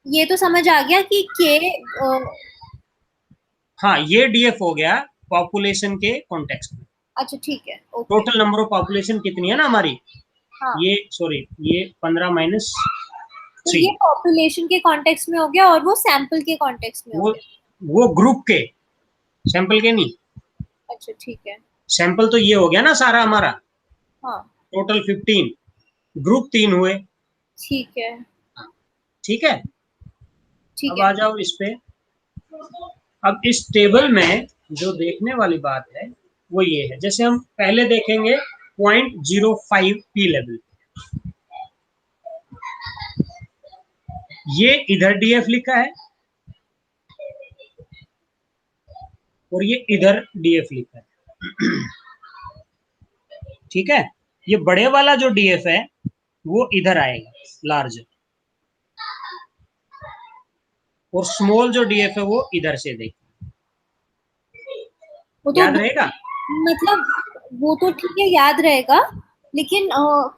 ये तो समझ आ गया कि के। हाँ, ये डीएफ हो गया पॉपुलेशन के कॉन्टेक्स्ट में। अच्छा ठीक है, okay. Total number of population कितनी है ना हमारी? हाँ, ये सॉरी, ये 15 माइनस तो 3। ये पॉपुलेशन के कॉन्टेक्स्ट में हो गया और वो सैंपल के कॉन्टेक्स्ट में हो वो गया। वो ग्रुप के, सैंपल के नहीं। अच्छा ठीक है। सैंपल तो ये हो गया ना सारा हमारा, हाँ टोटल 15, ग्रुप 3 हुए। ठीक है। ठीक है, ठीक अब है। आ जाओ इस पे। अब इस टेबल में जो देखने वाली बात है वो ये है, जैसे हम पहले देखेंगे 0.05 पी लेवल, ये इधर डीएफ लिखा है और ये इधर डीएफ लिखा है। ठीक है, ये बड़े वाला जो डीएफ है वो इधर आएगा लार्ज, और स्मॉल जो डीएफ है वो इधर से देखिए, वो तो याद रहेगा। मतलब वो तो ठीक है, याद रहेगा। लेकिन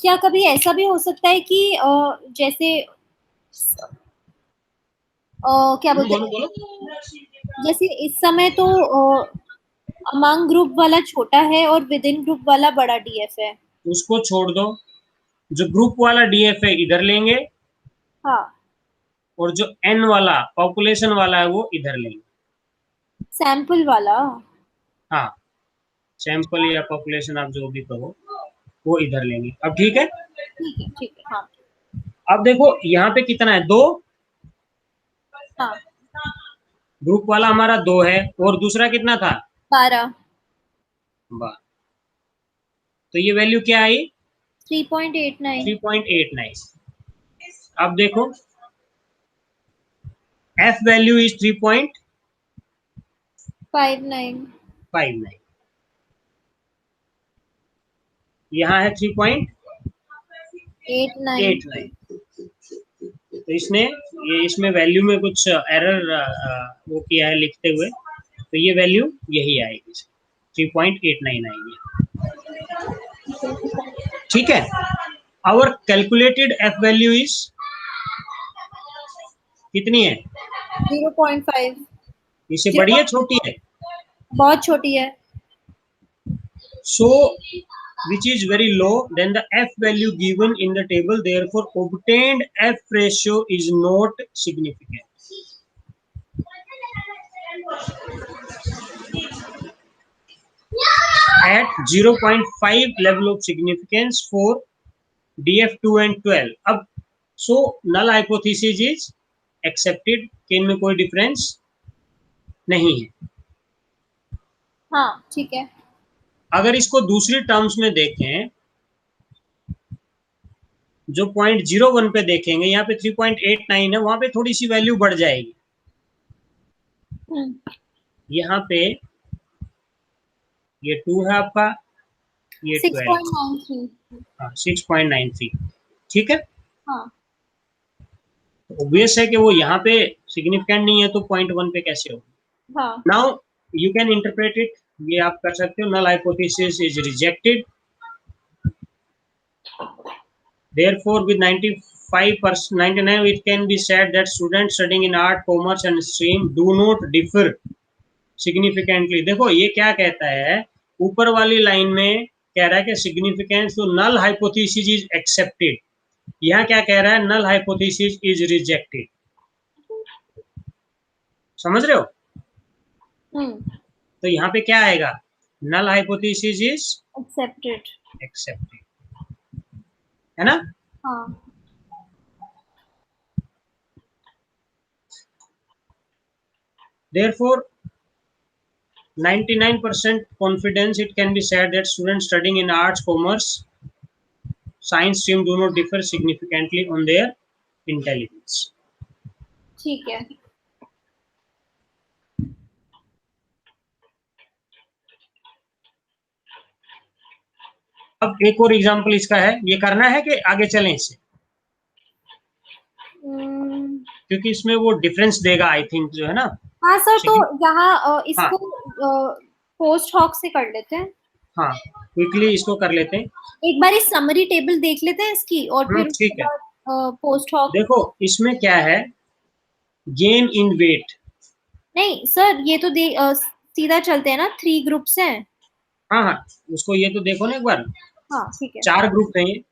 क्या कभी ऐसा भी हो सकता है कि जैसे क्या बोलते बोलो बोलो। हैं, जैसे इस समय तो अमंग ग्रुप वाला छोटा है और विद इन ग्रुप वाला बड़ा डीएफ है। उसको छोड़ दो, जो ग्रुप वाला डीएफ है इधर लेंगे, हाँ। और जो एन वाला पॉपुलेशन वाला है वो इधर लेंगे। सैंपल वाला। हाँ, सैंपल या पॉपुलेशन आप जो भी कहो वो इधर लेंगे। अब ठीक है, ठीक है ठीक है। हाँ। अब देखो यहाँ पे कितना है, 2। हाँ। ग्रुप वाला हमारा 2 है, और दूसरा कितना था, 12। 12। तो ये वैल्यू क्या आई, 3.89। 3.89। अब देखो एफ वैल्यू इज 59। 3.59, यहाँ है 89। 3.89। तो इसने ये इसमें वैल्यू में कुछ एरर वो किया है लिखते हुए, तो ये वैल्यू यही आएगी, 3.89 आएगी। ठीक है, our calculated F value is कितनी है, 0.5। इससे बड़ी है 0. छोटी है, बहुत छोटी है। so which is very low, then the f value given in the table, therefore obtained f ratio is not significant. At 0.5 level of significance for df2 and 12, अब so null hypothesis is accepted कि इनमें कोई difference नहीं है। हाँ ठीक है। अगर इसको दूसरी टर्म्स में देखें, जो 0.01 पे देखेंगे, यहाँ पे 3.89 है, वहां पे थोड़ी सी वैल्यू बढ़ जाएगी। यहाँ पे ये 2 है आपका, ये 12, 6.93। हाँ 6.93। ठीक है, हाँ। ऑब्वियस है कि वो यहाँ पे सिग्निफिकेंट नहीं है, तो 0.1 पे कैसे हो। हाँ now you can interpret it, ये आप कर सकते हो, null hypothesis is rejected, therefore with 95%, 99, it can be said that students studying in art, commerce and stream do not differ significantly। देखो ये क्या कहता है, ऊपर वाली लाइन में कह रहा है कि सिग्निफिकेंस, तो नल हाइपोथेसिस इज एक्सेप्टेड, यहाँ क्या कह रहा है, नल हाइपोथेसिस इज रिजेक्टेड। समझ रहे हो, तो यहाँ पे क्या आएगा, null hypothesis is accepted. Accepted, है ना। हाँ therefore 99% confidence it can be said that students studying in arts, commerce, science stream do not differ significantly on their intelligence। ठीक है। अब एक और एग्जांपल इसका है, ये करना है कि आगे चलें इससे, क्योंकि इसमें वो डिफरेंस देगा आई थिंक, जो है ना। हाँ सर, तो यहाँ हाँ इसको पोस्ट हॉक से कर लेते हैं। हाँ, क्विकली इसको कर लेते हैं। एक बार इस समरी टेबल देख लेते हैं इसकी, और फिर उसके ठीक है, बाद पोस्ट हॉक। देखो इसमें क्या है, गेन इन वेट। नहीं सर, ये तो सीधा चलते हैं ना, 3 ग्रुप्स हैं। हाँ हाँ, उसको ये तो देखो ना एक बार, हाँ ठीक है। 4 ग्रुप हैं ये,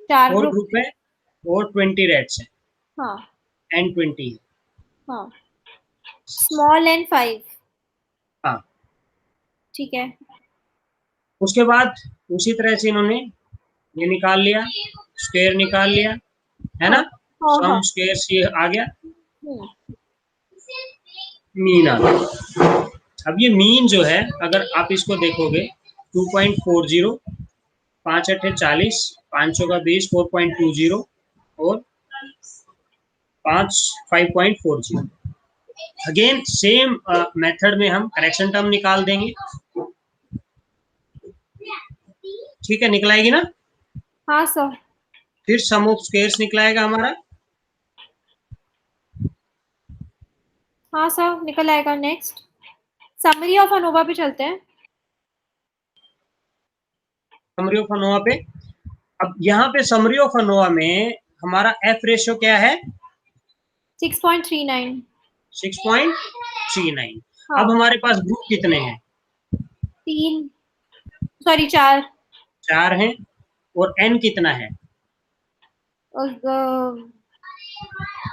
4 4 ग्रुप। ग्रुप है, और 20 रेट्स हैं, हाँ। एंड 20 है। हाँ स्मॉल एन 5। हाँ, ठीक है। उसके बाद उसी तरह से इन्होंने ये निकाल लिया, स्क्वायर निकाल लिया, है हाँ ना, हाँ हाँ। सम स्क्वायर ये आ गया, हम्म, मीन आ गया। अब ये मीन जो है अगर आप इसको देखोगे 2.40, 5 अठे 40, 5 का 20, 4.20 और 5.40। अगेन सेम मेथड में हम करेक्शन टर्म निकाल देंगे। ठीक है, निकलाएगी ना। हाँ सर। फिर सम ऑफ स्क्वायर्स निकलाएगा हमारा। हाँ सर, निकल आएगा। नेक्स्ट समरी ऑफ अनोवा पे चलते हैं। समरी ऑफ अनोवा पे, अब यहाँ पे समरी ऑफ अनोवा में हमारा एफ रेशियो क्या है? 6.39। 6.39। अब हाँ। हमारे पास ग्रुप कितने हैं? 3, सॉरी 4। 4 हैं। और एन कितना है? और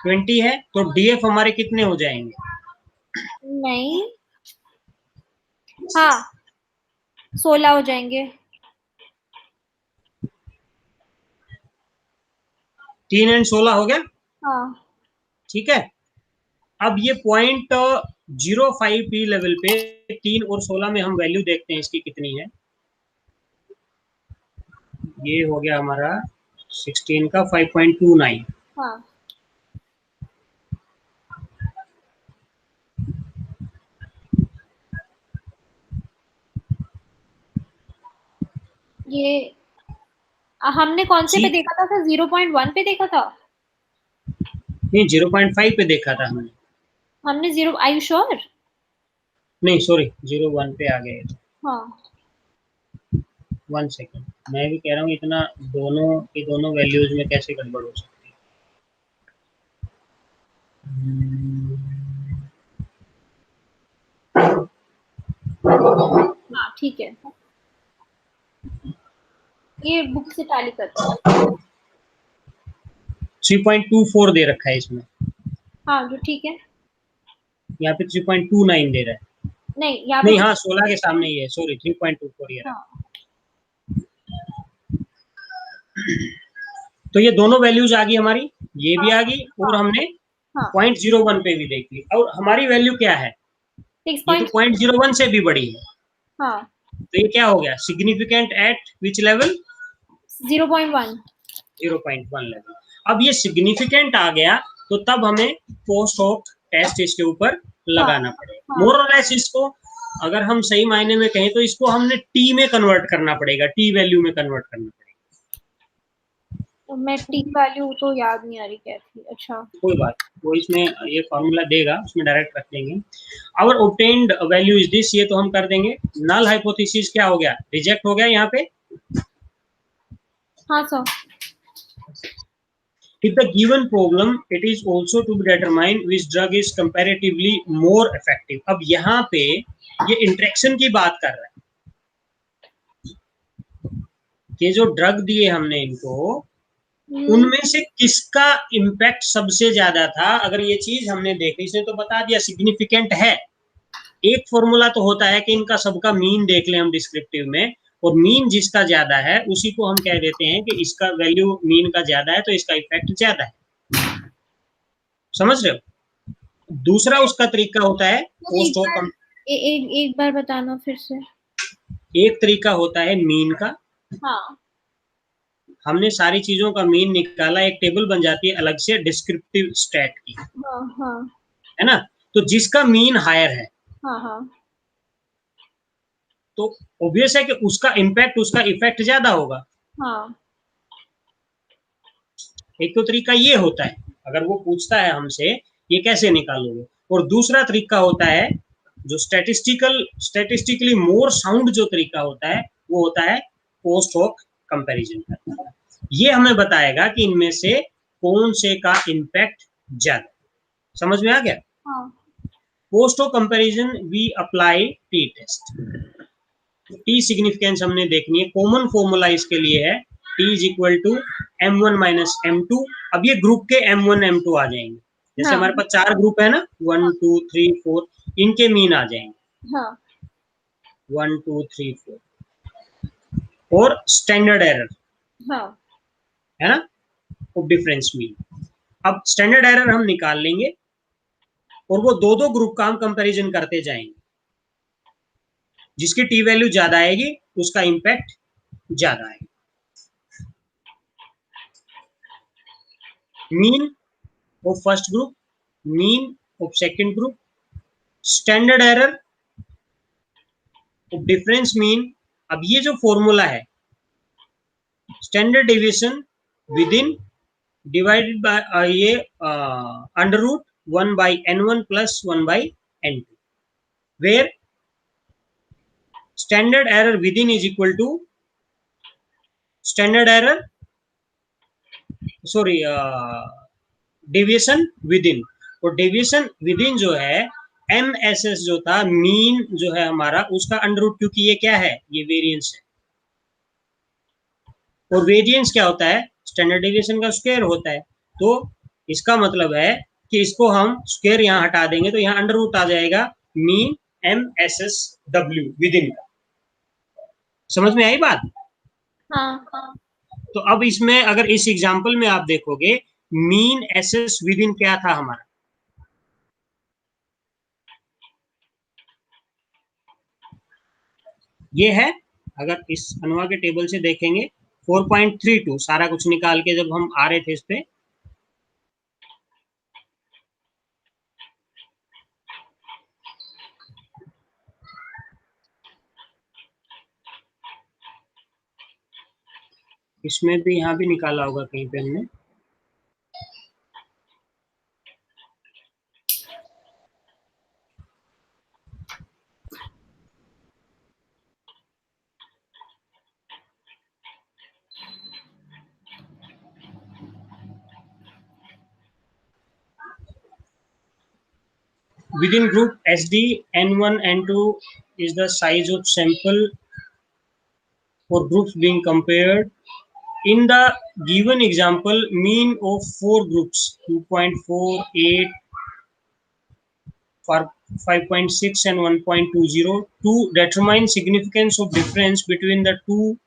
20 है। तो डीएफ हमारे कितने हो जाएंगे? नहीं, हाँ 16 हो जाएंगे। 3 एंड 16 हो गया। हाँ। ठीक है। अब ये 0.05 पी लेवल पे 3 और 16 में हम वैल्यू देखते हैं इसकी कितनी है। ये हो गया हमारा 16 का 5.29। हाँ। ये हमने कौन से पे ठीक, देखा था सर? 0.1 पे देखा था। नहीं 0.5 पे देखा था हमने। हमने 0, आई यू श्योर? नहीं सॉरी, 0.1 पे आ गए। हाँ। 1 सेकेंड, मैं भी कह रहा हूँ इतना दोनों की दोनों वैल्यूज में कैसे गड़बड़ हो सकती है। हाँ ठीक है, ये बुक से टैली करते हैं। 3.24 दे रखा है इसमें, हाँ जो ठीक है। यहाँ पे 3.29 दे रहा है। नहीं, यहाँ पे नहीं हाँ, 16 के सामने ही है, सॉरी 3.24 ये रहा। हाँ तो ये दोनों वैल्यूज आ गई हमारी, ये भी आ गई और हाँ हमने हाँ। 0.01 पे भी देख ली। और हमारी वैल्यू क्या है? सिक्स ये तो पॉइंट 0.01 से भी बड़ी है। हाँ, तो ये क्या हो गया? Significant eight which level? 0.1। 0.1 level. अब ये सिग्निफिकेंट आ गया तो तब हमें पोस्ट ऑफ टेस्ट इसके ऊपर हाँ लगाना पड़ेगा। हाँ। मोर और लेस इसको अगर हम सही मायने में कहें तो इसको हमने टी में कन्वर्ट करना पड़ेगा, टी वैल्यू में कन्वर्ट करना पड़ेगा। तो मैं टी वैल्यू तो याद नहीं आ रही क्या थी। अच्छा। कोई बात, वो इसमें ये फॉर्मूला देगा, उसमें डायरेक्ट रख देंगे। Our obtained value is this, ये तो हम कर देंगे। नल हाइपोथेसिस क्या हो गया? रिजेक्ट हो गया यहाँ पे। हाँ sir. If the given problem, it is also to be determined which drug is comparatively more effective. अब यहाँ पे ये इंटरेक्शन की बात कर रहा है कि जो ड्रग दिए हमने इनको, उनमें से किसका इम्पैक्ट सबसे ज्यादा था। अगर ये चीज हमने देखी, इसने तो बता दिया सिग्निफिकेंट है। एक फॉर्मूला तो होता है कि इनका सबका मीन देख लें हम डिस्क्रिप्टिव में, और मीन जिसका ज्यादा है उसी को हम कह देते हैं कि इसका वैल्यू मीन का ज्यादा है तो इसका इफेक्ट ज्यादा है। समझ रहे हो? दूसरा उसका तरीका होता है एक पोस्ट बार ऑफ, एक बार बताना फिर से। एक तरीका होता है मीन का। हाँ हमने सारी चीजों का मीन निकाला, एक टेबल बन जाती है अलग से डिस्क्रिप्टिव स्टैट की, हाँ हाँ है ना। तो जिसका मीन हायर है हाँ हाँ तो ऑब्वियस है कि उसका इम्पैक्ट, उसका इफेक्ट ज्यादा होगा। हाँ। एक तो तरीका ये होता है, अगर वो पूछता है हमसे ये कैसे निकालोगे। और दूसरा तरीका होता है जो स्टैटिस्टिकली मोर साउंड जो तरीका होता है, वो होता है पोस्ट होक कंपैरिजन का। ये हमें बताएगा कि इनमें से कौन से का इम्पैक्ट ज्यादा। समझ में आ गया? हाँ post hoc comparison we apply T test. T significance हमने देखनी है। कॉमन फॉर्मूला इसके लिए है T is equal to M1 minus M2। अब ये ग्रुप के M1 M2 आ जाएंगे, जैसे हाँ, हमारे पास 4 ग्रुप है ना, 1 2 3 4, इनके मीन आ जाएंगे। हाँ, 1 2 3 4 और स्टैंडर्ड एरर हाँ, है ना, ऑफ डिफरेंस मीन। अब स्टैंडर्ड एरर हम निकाल लेंगे और वो दो दो ग्रुप का हम कंपैरिजन करते जाएंगे। जिसकी टी वैल्यू ज्यादा आएगी उसका इंपैक्ट ज्यादा आएगा। Mean of first group, mean of second group, standard error of difference mean. अब ये जो फॉर्मूला है, standard deviation within divided by ये under root 1 by n1 plus 1 by n2, where standard error within is equal to standard error, sorry, deviation within. और deviation with in जो है MSS जो था, mean जो है हमारा, उसका अंडर रूट, क्योंकि ये क्या है, ये वेरिएंस है। और वेरिएंस क्या होता है, स्टैंडर्ड डेविएशन का स्क्वायर होता है। तो इसका मतलब है कि इसको हम स्क्वायर यहाँ हटा देंगे तो यहाँ अंडर रूट आ जाएगा मीन MSSW विद इन का। समझ में आई बात? हाँ, तो अब इसमें अगर इस एग्जांपल में आप देखोगे, मीन एसएस विद इन क्या था हमारा, ये है। अगर इस अनवा के टेबल से देखेंगे 4.32, सारा कुछ निकाल के जब हम आ रहे थे इस पे, इसमें भी यहाँ भी निकाला होगा कहीं पे हमने। Within group SD, N1, N2 is the size of sample for groups being compared. In the given example, mean of 4 groups, 2.48, for 5.6 and 1.20, to determine significance of difference between the two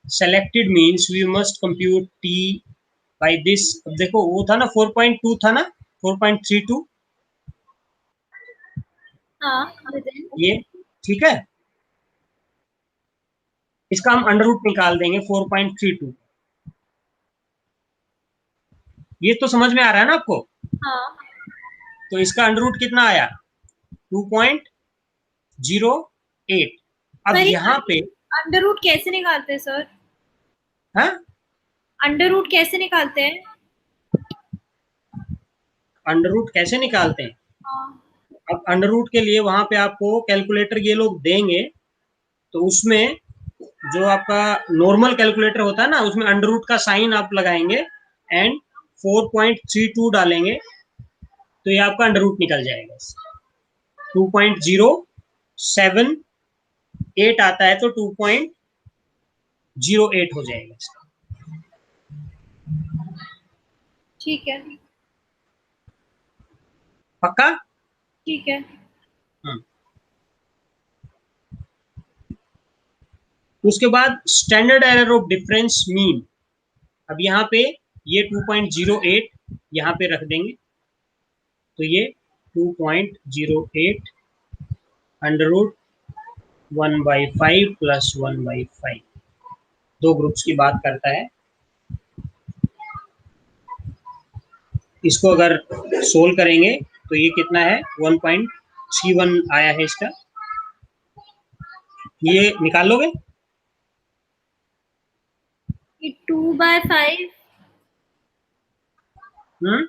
selected means, we must compute T by this. अब देखो वो था ना 4.2 था ना, 4.32, हाँ, within, ये ठीक है। इसका हम अंडर रूट निकाल देंगे 4.32। ये तो समझ में आ रहा है ना आपको? हाँ, तो इसका अंडर रूट कितना आया, 2.08। अब पर यहाँ पे अंडर रूट कैसे निकालते हैं सर? हाँ, अंडर रूट कैसे निकालते हैं? अंडर रूट कैसे निकालते हैं? हाँ, अब अंडर रूट के लिए वहां पे आपको कैलकुलेटर ये लोग देंगे, तो उसमें जो आपका नॉर्मल कैलकुलेटर होता है ना, उसमें अंडर रूट का साइन आप लगाएंगे एंड 4.32 डालेंगे तो ये आपका अंडर रूट निकल जाएगा। 2.078 आता है तो 2.08 हो जाएगा इसका। ठीक है, पक्का? ठीक है। उसके बाद standard error of difference mean. अब यहाँ पे ये 2.08 यहाँ पे रख देंगे तो ये 2.08 अंडर रूट 1/5 प्लस 1/5, दो ग्रुप्स की बात करता है। इसको अगर सोल्व करेंगे तो ये कितना है, 1.31 आया है इसका। ये निकाल लोगे? ये 2/5। हम्म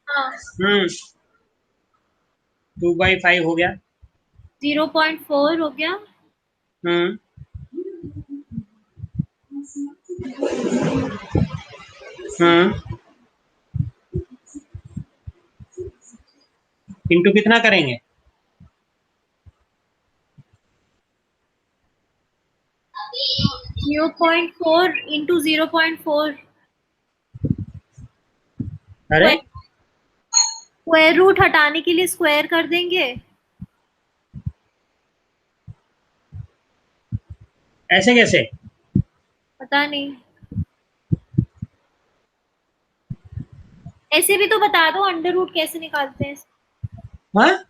हाँ, हम्म 2/5 हो गया। 0.4 हो गया। हम्म हम्म इंटू कितना करेंगे? 0.4 इंटू 0.4। अरे स्क्वायर रूट हटाने के लिए स्क्वायर कर देंगे। ऐसे कैसे? पता नहीं, ऐसे भी तो बता दो अंडर रूट कैसे निकालते हैं। हाँ,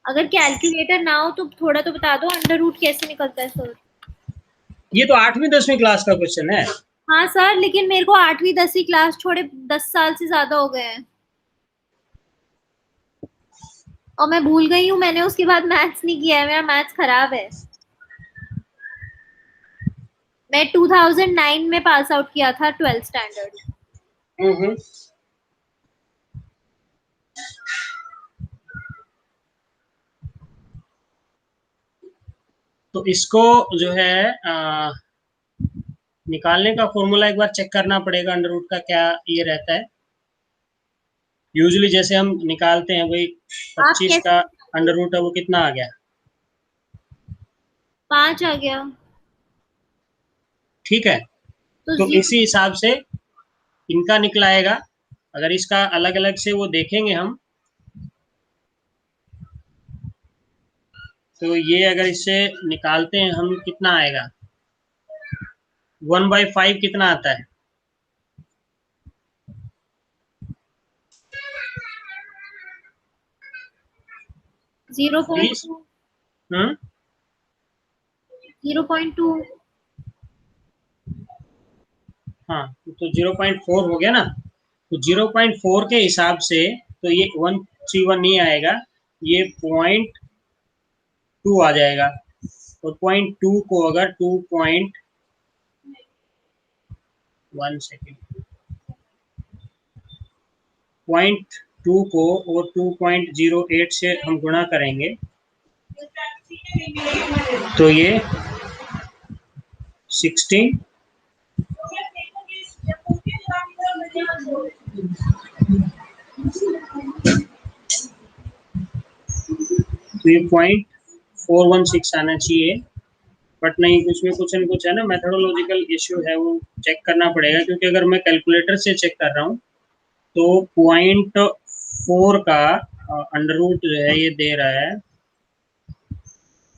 अगर कैलकुलेटर ना हो तो थोड़ा तो बता दो अंडर रूट कैसे निकलता है सर। ये तो 8वीं 10वीं क्लास का क्वेश्चन है। हाँ सर, लेकिन मेरे को 8वीं 10वीं क्लास छोड़े 10 साल से ज्यादा हो गए हैं, और मैं भूल गई हूँ, मैंने उसके बाद मैथ्स नहीं किया है, मेरा मैथ्स खराब है। मैं 2009 में पास आउट किया था 12th स्टैंडर्ड। हम्म। तो इसको जो है निकालने का फॉर्मूला एक बार चेक करना पड़ेगा, अंडर रूट का क्या ये रहता है। यूजुअली जैसे हम निकालते हैं भाई, आप 25 कैसे का निकाले? अंडर रूट है वो कितना आ गया? 5 आ गया। ठीक है, तो तो जीरो। इसी हिसाब से इनका निकलाएगा। अगर इसका अलग अलग से वो देखेंगे हम, तो ये अगर इससे निकालते हैं हम, कितना आएगा? 1/5 कितना आता है? 20। 0.2। हम्म। 0.2। हाँ, तो 0.4 हो गया ना। तो 0.4 के हिसाब से तो ये 131 नहीं आएगा, ये 0.2 आ जाएगा। और 0.2 को अगर 0.2 को और 2.08 से हम गुणा करेंगे, तो ये 16, तो ये 0.416 आना चाहिए। बट नहीं, कुछ में कुछ न कुछ है ना, मेथोडोलॉजिकल इश्यू है, वो चेक करना पड़ेगा। क्योंकि अगर मैं कैलकुलेटर से चेक कर रहा हूँ तो 0.4 का अंडर रूट जो है ये दे रहा है,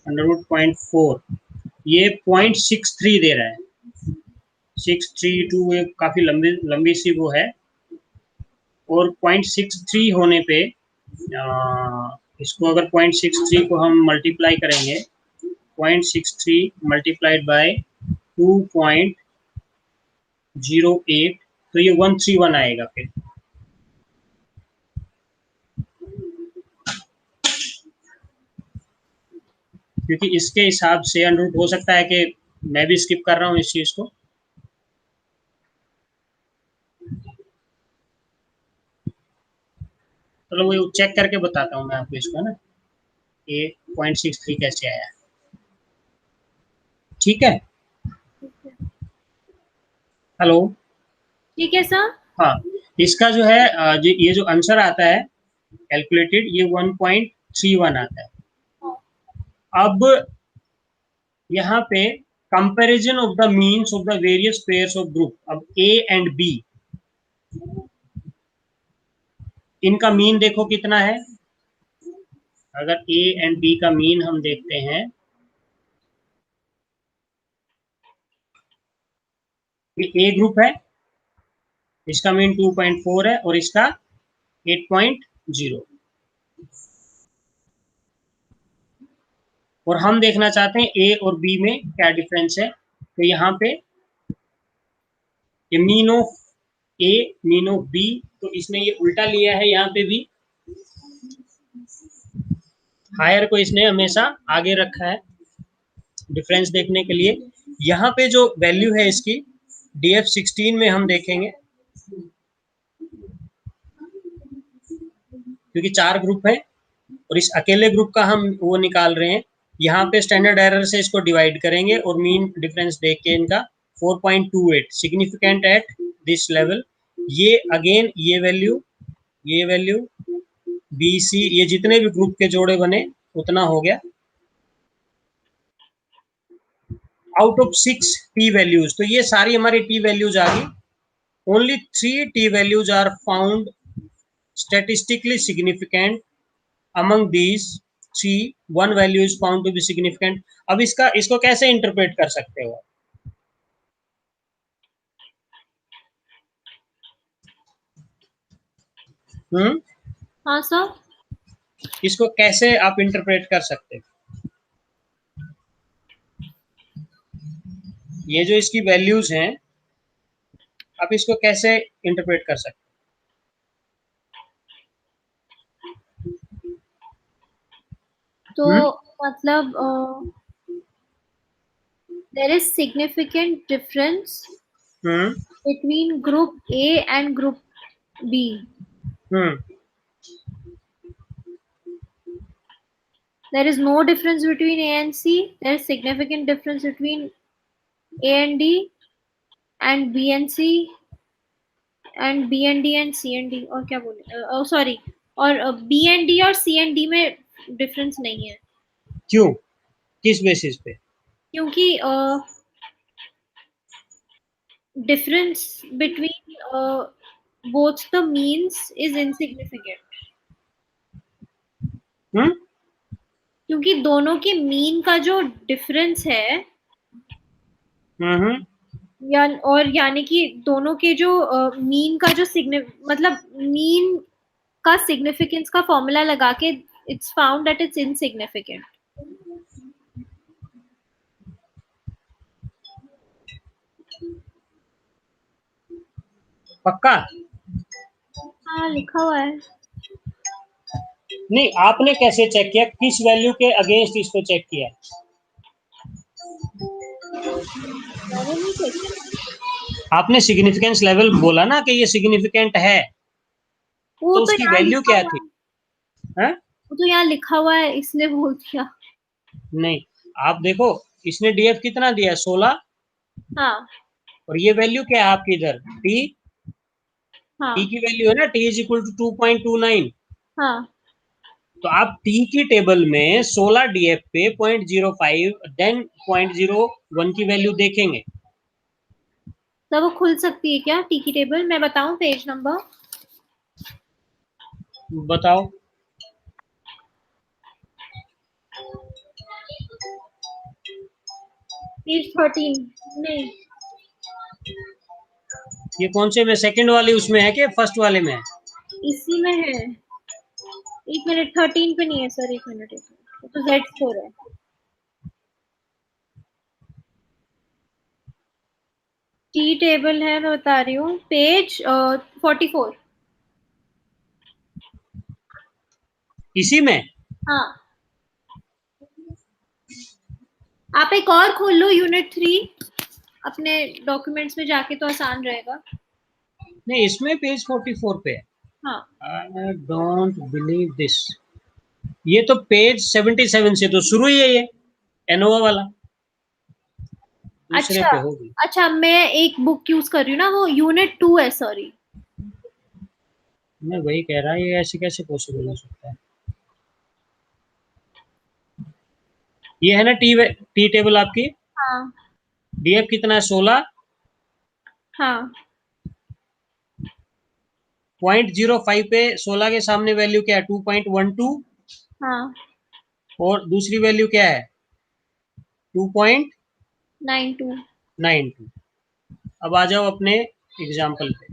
अंडर रूट 0.4, ये 0.63 दे रहा है। 632 एक काफी लंबी लंबी सी वो है। और 0.63 होने पे इसको अगर 0.63 को हम मल्टीप्लाई करेंगे, 0.63 मल्टीप्लाइड बाय 2.08, तो ये 131 आएगा फिर। क्योंकि इसके हिसाब से अंडर रूट हो सकता है कि मैं भी स्किप कर रहा हूँ इस चीज को। चलो वो चेक करके बताता हूँ मैं आपको इसको ना, ये 0.63 कैसे आया। ठीक है। हेलो। ठीक है सर। हाँ, इसका जो है ये जो आंसर आता है कैलकुलेटेड, ये 1.31 आता है। अब यहाँ पे comparison of the means of the various pairs of group, अब ए एंड बी, इनका मीन देखो कितना है। अगर ए एंड बी का मीन हम देखते हैं, ये ए ग्रुप है, इसका मीन 2.4 है और इसका 8.0, और हम देखना चाहते हैं ए और बी में क्या डिफरेंस है। तो यहाँ पे ये mean of A, mean of B, तो इसने ये उल्टा लिया है, यहाँ पे भी हायर को इसने हमेशा आगे रखा है डिफरेंस देखने के लिए। यहाँ पे जो वैल्यू है इसकी DF16 में हम देखेंगे, क्योंकि 4 ग्रुप है और इस अकेले ग्रुप का हम वो निकाल रहे हैं। यहाँ पे स्टैंडर्ड एरर से इसको डिवाइड करेंगे और मीन डिफरेंस देख के इनका 4.28 सिग्निफिकेंट एट दिस लेवल। ये अगेन ये वैल्यू बी सी, ये जितने भी ग्रुप के जोड़े बने उतना हो गया। आउट ऑफ 6 टी वैल्यूज, तो ये सारी हमारी टी वैल्यूज आ गई। Only 3 T values are found statistically significant among these three one value is found to be significant. अब इसको कैसे इंटरप्रेट कर सकते हो? हाँ सर, इसको कैसे आप इंटरप्रेट कर सकते हो? ये जो इसकी वैल्यूज हैं, आप इसको कैसे इंटरप्रेट कर सकते तो मतलब there is significant difference हो? between group A and group B. There is no difference between A and C. There is significant difference between A and D and B and C and B and D and C and D. और क्या बोले? Sorry. और B and D और C and D में difference नहीं है. क्यों? किस बेसिस पे? क्योंकि difference between both the means is insignificant. क्योंकि दोनों के मीन का जो डिफरेंस है यानी कि दोनों के जो मीन का जो मतलब मीन का सिग्निफिकेंस का फॉर्मूला लगा के it's found that it's insignificant. पक्का? हाँ, लिखा हुआ है. नहीं, आपने कैसे चेक किया? किस वैल्यू के अगेंस्ट इसको चेक किया? मैंने नहीं चेक किया. आपने सिग्निफिकेंस लेवल बोला ना कि ये सिग्निफिकेंट है, तो उसकी वैल्यू क्या थी? वो तो यहाँ लिखा हुआ है इसलिए बोल दिया. नहीं, आप देखो, इसने डीएफ कितना दिया? 16. हाँ. और ये वैल्यू क्या है आपकी इधर? टी. हाँ. टी की वैल्यू है ना, टी इज इक्वल टू 2.29. हाँ. तो आप टी की टेबल में 16 डीएफ पे 0.05 देन 0.01 की वैल्यू देखेंगे. तो वो खुल सकती है क्या टी की टेबल? मैं बताऊं पेज नंबर? बताओ. पेज 13 नहीं. ये कौन से में? सेकंड वाले उसमें है कि फर्स्ट वाले में है? इसी में है. एक मिनट, 13 पे नहीं है सर. एक मिनट. तो Z4 है. टी टेबल है, मैं बता रही हूँ. पेज 44. इसी में? हाँ. आप एक और खोल लो, यूनिट 3 अपने डॉक्यूमेंट्स में जाके, तो आसान रहेगा. नहीं, इसमें पेज 44 पे है. हाँ. I don't believe this. ये तो पेज 77 से तो शुरू ही है ये एनोवा वाला. दूसरे अच्छा. पे होगी. अच्छा, मैं एक बुक यूज कर रही हूँ ना, वो यूनिट 2 है. सॉरी. मैं वही कह रहा, ये ऐसे कैसे पॉसिबल हो सकता है? ये है ना टी टेबल आपकी. हाँ. डीएफ कितना है? 16. हाँ. 0.05 पे 16 के सामने वैल्यू क्या है? 2.12. हाँ. और दूसरी वैल्यू क्या है? 2.92. 2.92. अब आ जाओ अपने एग्जाम्पल पे.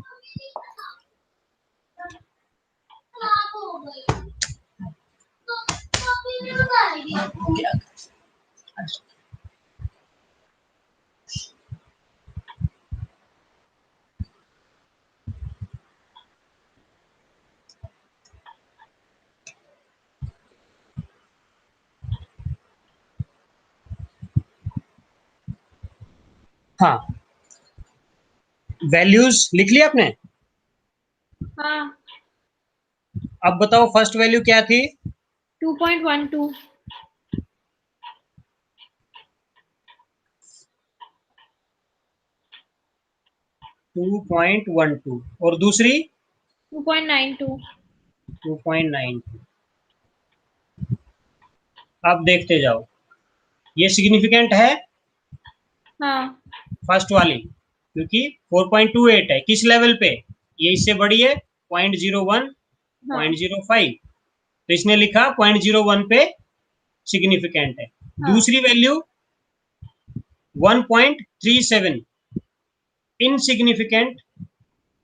हाँ, वैल्यूज लिख लिया आपने? हाँ. अब बताओ फर्स्ट वैल्यू क्या थी? 2.12. 2.12. और दूसरी? 2.92. 2.92. अब देखते जाओ, ये सिग्निफिकेंट है हाँ. फर्स्ट वाली, क्योंकि 4.28 है. किस लेवल पे? ये इससे बड़ी है 0.01. 0.05, तो इसने लिखा 0.01 पे सिग्निफिकेंट है। दूसरी वैल्यू 1.37 इनसिग्निफिकेंट,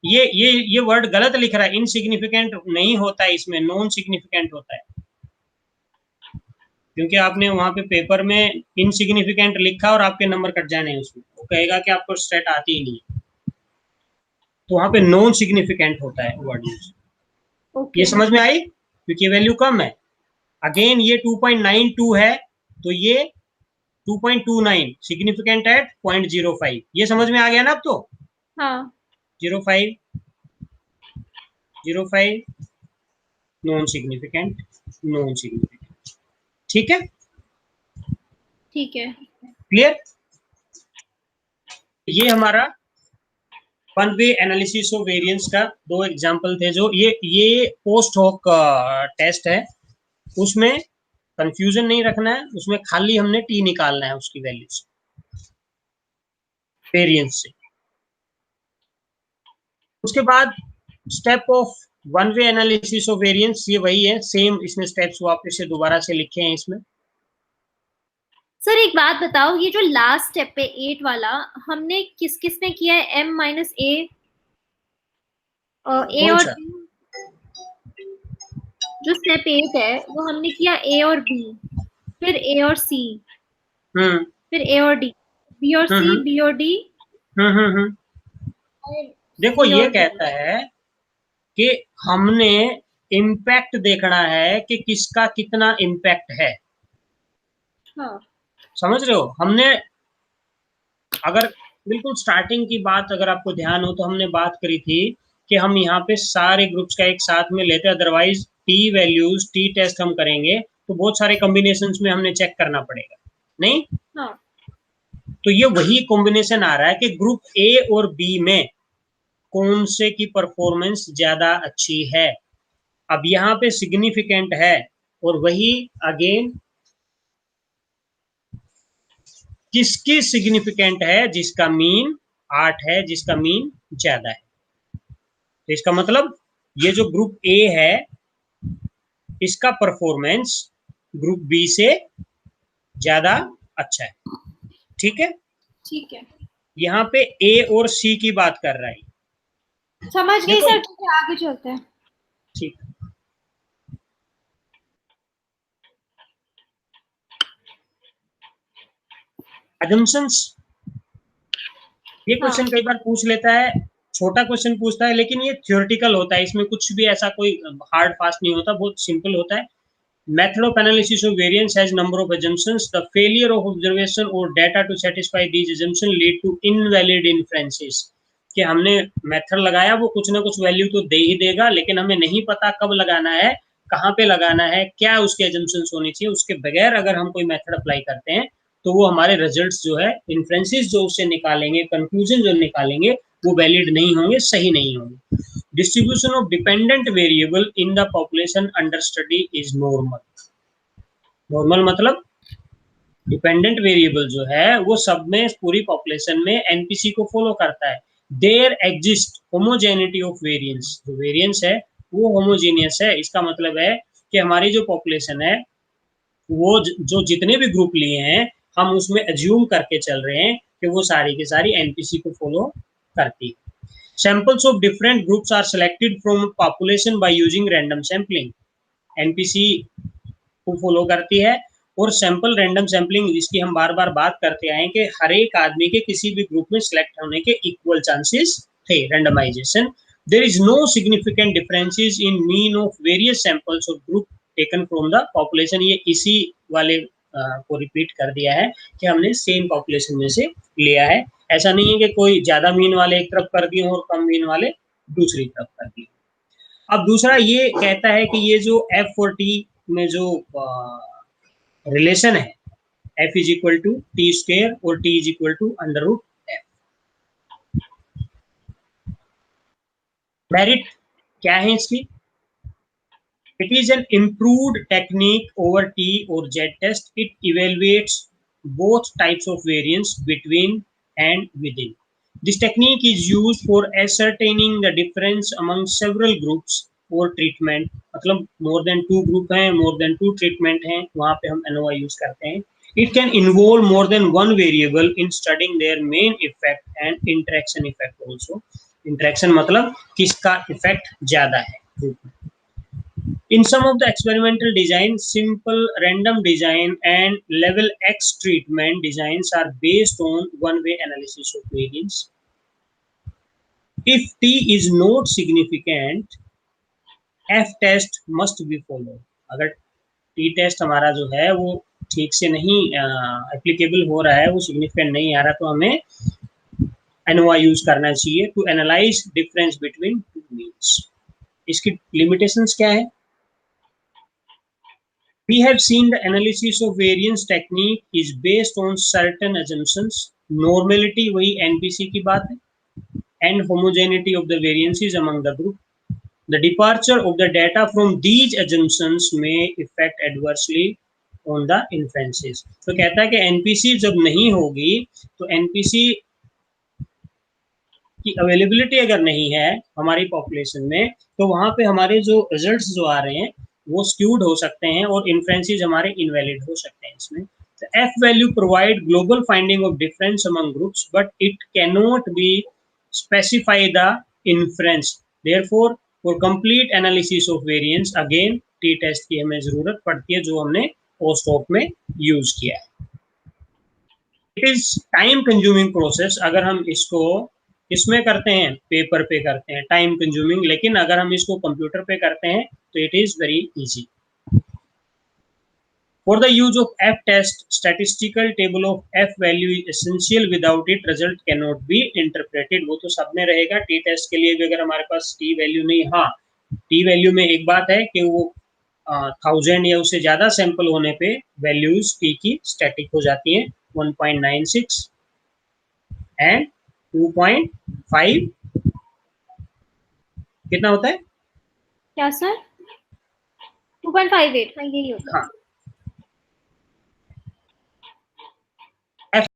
ये वर्ड गलत लिख रहा है, इनसिग्निफिकेंट नहीं होता है इसमें, नॉन सिग्निफिकेंट होता है, क्योंकि आपने वहां पे पेपर में इनसिग्निफिकेंट लिखा और आपके नंबर कट जाने हैं उसमें, वो कहेगा कि आपको स्टेट आती ही नहीं है, तो वहां पे नॉन सिग्निफिकेंट होता है वर्ड यूज। ये समझ में आई, क्योंकि वैल्यू कम है। अगेन ये 2.92 है, तो ये 2.29 सिग्निफिकेंट एट 0.05, ये समझ में आ गया ना अब तो? हाँ 0.5 नॉन सिग्निफिकेंट, नॉन सिग्निफिकेंट, ठीक है? ठीक है, क्लियर? ये हमारा one way analysis of variance का दो एग्जांपल थे, जो ये पोस्ट हॉक टेस्ट है, उसमें कंफ्यूजन नहीं रखना है, उसमें खाली हमने टी निकालना है उसकी वैल्यू से, वेरिएंस से। उसके बाद step of one way analysis of variance, ये वही है, सेम इसमें स्टेप्स वापस से दोबारा से लिखे हैं इसमें। सर एक बात बताओ, ये जो लास्ट स्टेप है 8 वाला, हमने किस किस में किया है? m माइनस ए, ए कौन और सा? B। जो स्टेप 8 है वो हमने किया ए और बी, फिर ए और सी, हम्म फिर ए और डी, बी और सी, हम्म बी और डी, हम्म। और देखो सी ये और डी। कहता है कि हमने इम्पैक्ट देखना है कि किसका कितना इम्पैक्ट है, हाँ समझ रहे हो? हमने अगर बिल्कुल स्टार्टिंग की बात अगर आपको ध्यान हो तो हमने बात करी थी कि हम यहाँ पे सारे ग्रुप्स का एक साथ में लेते हैं, otherwise T values, T test हम करेंगे तो बहुत सारे कॉम्बिनेशंस में हमने चेक करना पड़ेगा, नहीं? हाँ तो ये वही कॉम्बिनेशन आ रहा है कि ग्रुप ए और बी में कौन से की परफॉर्मेंस ज्यादा अच्छी है। अब यहाँ पे सिग्निफिकेंट है, और वही अगेन किसकी सिग्निफिकेंट है? जिसका मीन 8 है, जिसका मीन ज्यादा है। तो इसका मतलब ये जो ग्रुप ए है इसका परफॉर्मेंस ग्रुप बी से ज्यादा अच्छा है, ठीक है? ठीक है, यहाँ पे ए और सी की बात कर रहा है, समझ गई देखो, सर। ठीक है, आगे चलते हैं। ठीक। अजम्पशंस, ये हाँ क्वेश्चन कई बार पूछ लेता है, छोटा क्वेश्चन पूछता है, लेकिन ये थ्योरेटिकल होता है, इसमें कुछ भी ऐसा कोई हार्ड फास्ट नहीं होता, बहुत सिंपल होता है। Method of analysis of variance has number of assumptions. The failure of observation or data to satisfy these assumptions lead to invalid inferences. कि हमने मेथड लगाया, वो कुछ ना कुछ वैल्यू तो दे ही देगा, लेकिन हमें नहीं पता कब लगाना है, कहाँ पे लगाना है, क्या उसके assumptions होनी चाहिए, उसके बगैर अगर हम कोई मेथड अप्लाई करते हैं तो वो हमारे रिजल्ट्स जो है, इन्फ्रेंसेस जो उससे निकालेंगे, कंक्लूजन जो निकालेंगे, वो वैलिड नहीं होंगे, सही नहीं होंगे। Distribution of dependent variable in the population under study is normal. Normal मतलब डिपेंडेंट वेरिएबल जो है वो सब में, पूरी पॉपुलेशन में एनपीसी को फॉलो करता है। There exist homogeneity of variance, जो वेरिएंस है वो होमोजेनियस है। इसका मतलब है कि हमारी जो पॉपुलेशन है वो जो जितने भी ग्रुप लिए हैं, हम उसमें एज्यूम करके चल रहे हैं कि वो सारी की सारी एनपीसी को फॉलो करती है। Samples of different groups are selected from population by using random sampling. NPC को फॉलो करती है, और सैंपल रैंडम सैम्पलिंग, जिसकी हम बार बार बात करते आए कि हर एक आदमी के किसी भी ग्रुप में सिलेक्ट होने के इक्वल चांसेस थे। Randomisation, there is no significant differences in mean of various samples of group taken from the population. ये इसी वाले को रिपीट कर दिया है कि हमने सेम पॉपुलेशन में से लिया है। ऐसा नहीं है कि कोई ज्यादा मीन वाले एक तरफ कर दिए और कम मीन वाले दूसरी तरफ कर दिए। अब दूसरा ये कहता है कि ये जो एफ और टी में जो रिलेशन है, F is equal to T square और T is equal to under root F. Merit क्या है इसकी? It is an improved technique over T और Z test. It evaluates both types of variance between and within. This technique is used for ascertaining the difference among several groups और treatment, मतलब more than 2 group हैं, more than 2 treatment हैं, वहाँ पे हम ANOVA use करते हैं. It can involve more than one variable in studying their main effect and interaction effect also. Interaction मतलब किसका effect ज़्यादा है group में. In some of the experimental design, simple random design and level X treatment designs are based on one-way analysis of variance. If T is not significant, F test must be followed. अगर T test हमारा जो है वो ठीक से नहीं applicable हो रहा है, वो सिग्निफिकेंट नहीं आ रहा, तो हमें एनोवा यूज करना चाहिए to analyse difference between two means. इसकी लिमिटेशंस क्या है? We have seen the analysis of variance technique is based on certain assumptions. Normality वही NPC की बात है, and homogeneity of the variances among the group. The departure of the data from these assumptions may affect adversely on the inferences. तो कहता है कि NPC जब नहीं होगी तो NPC की अवेलेबिलिटी अगर नहीं है हमारी पॉपुलेशन में, तो वहां पे हमारे जो रिजल्ट्स जो आ रहे हैं वो स्क्यूड हो सकते हैं और इन्फ्रेंसेस हमारे इनवैलिड हो सकते हैं इसमें. F value provide global finding of difference among groups, but it cannot be specify the inference. Therefore, for complete analysis of variance, again T test की हमें जरूरत पड़ती है, जो हमने पोस्ट-ऑप में यूज किया है. It is time consuming process. अगर हम इसको इसमें करते हैं, पेपर पे करते हैं, टाइम कंज्यूमिंग, लेकिन अगर हम इसको कंप्यूटर पे करते हैं तो it is very easy. For the use of F test, statistical table of F value is essential. Without it, result cannot be interpreted. वो तो सब में रहेगा. T test के लिए भी अगर हमारे पास T वैल्यू नहीं, हाँ T वैल्यू में एक बात है कि वो 1000 या उससे ज्यादा सैंपल होने पे वैल्यूज T की स्टैटिक हो जाती हैं. 1.96 एंड 2.5 कितना होता है? क्या सर? 2.58. हाँ, यही होता है. हाँ,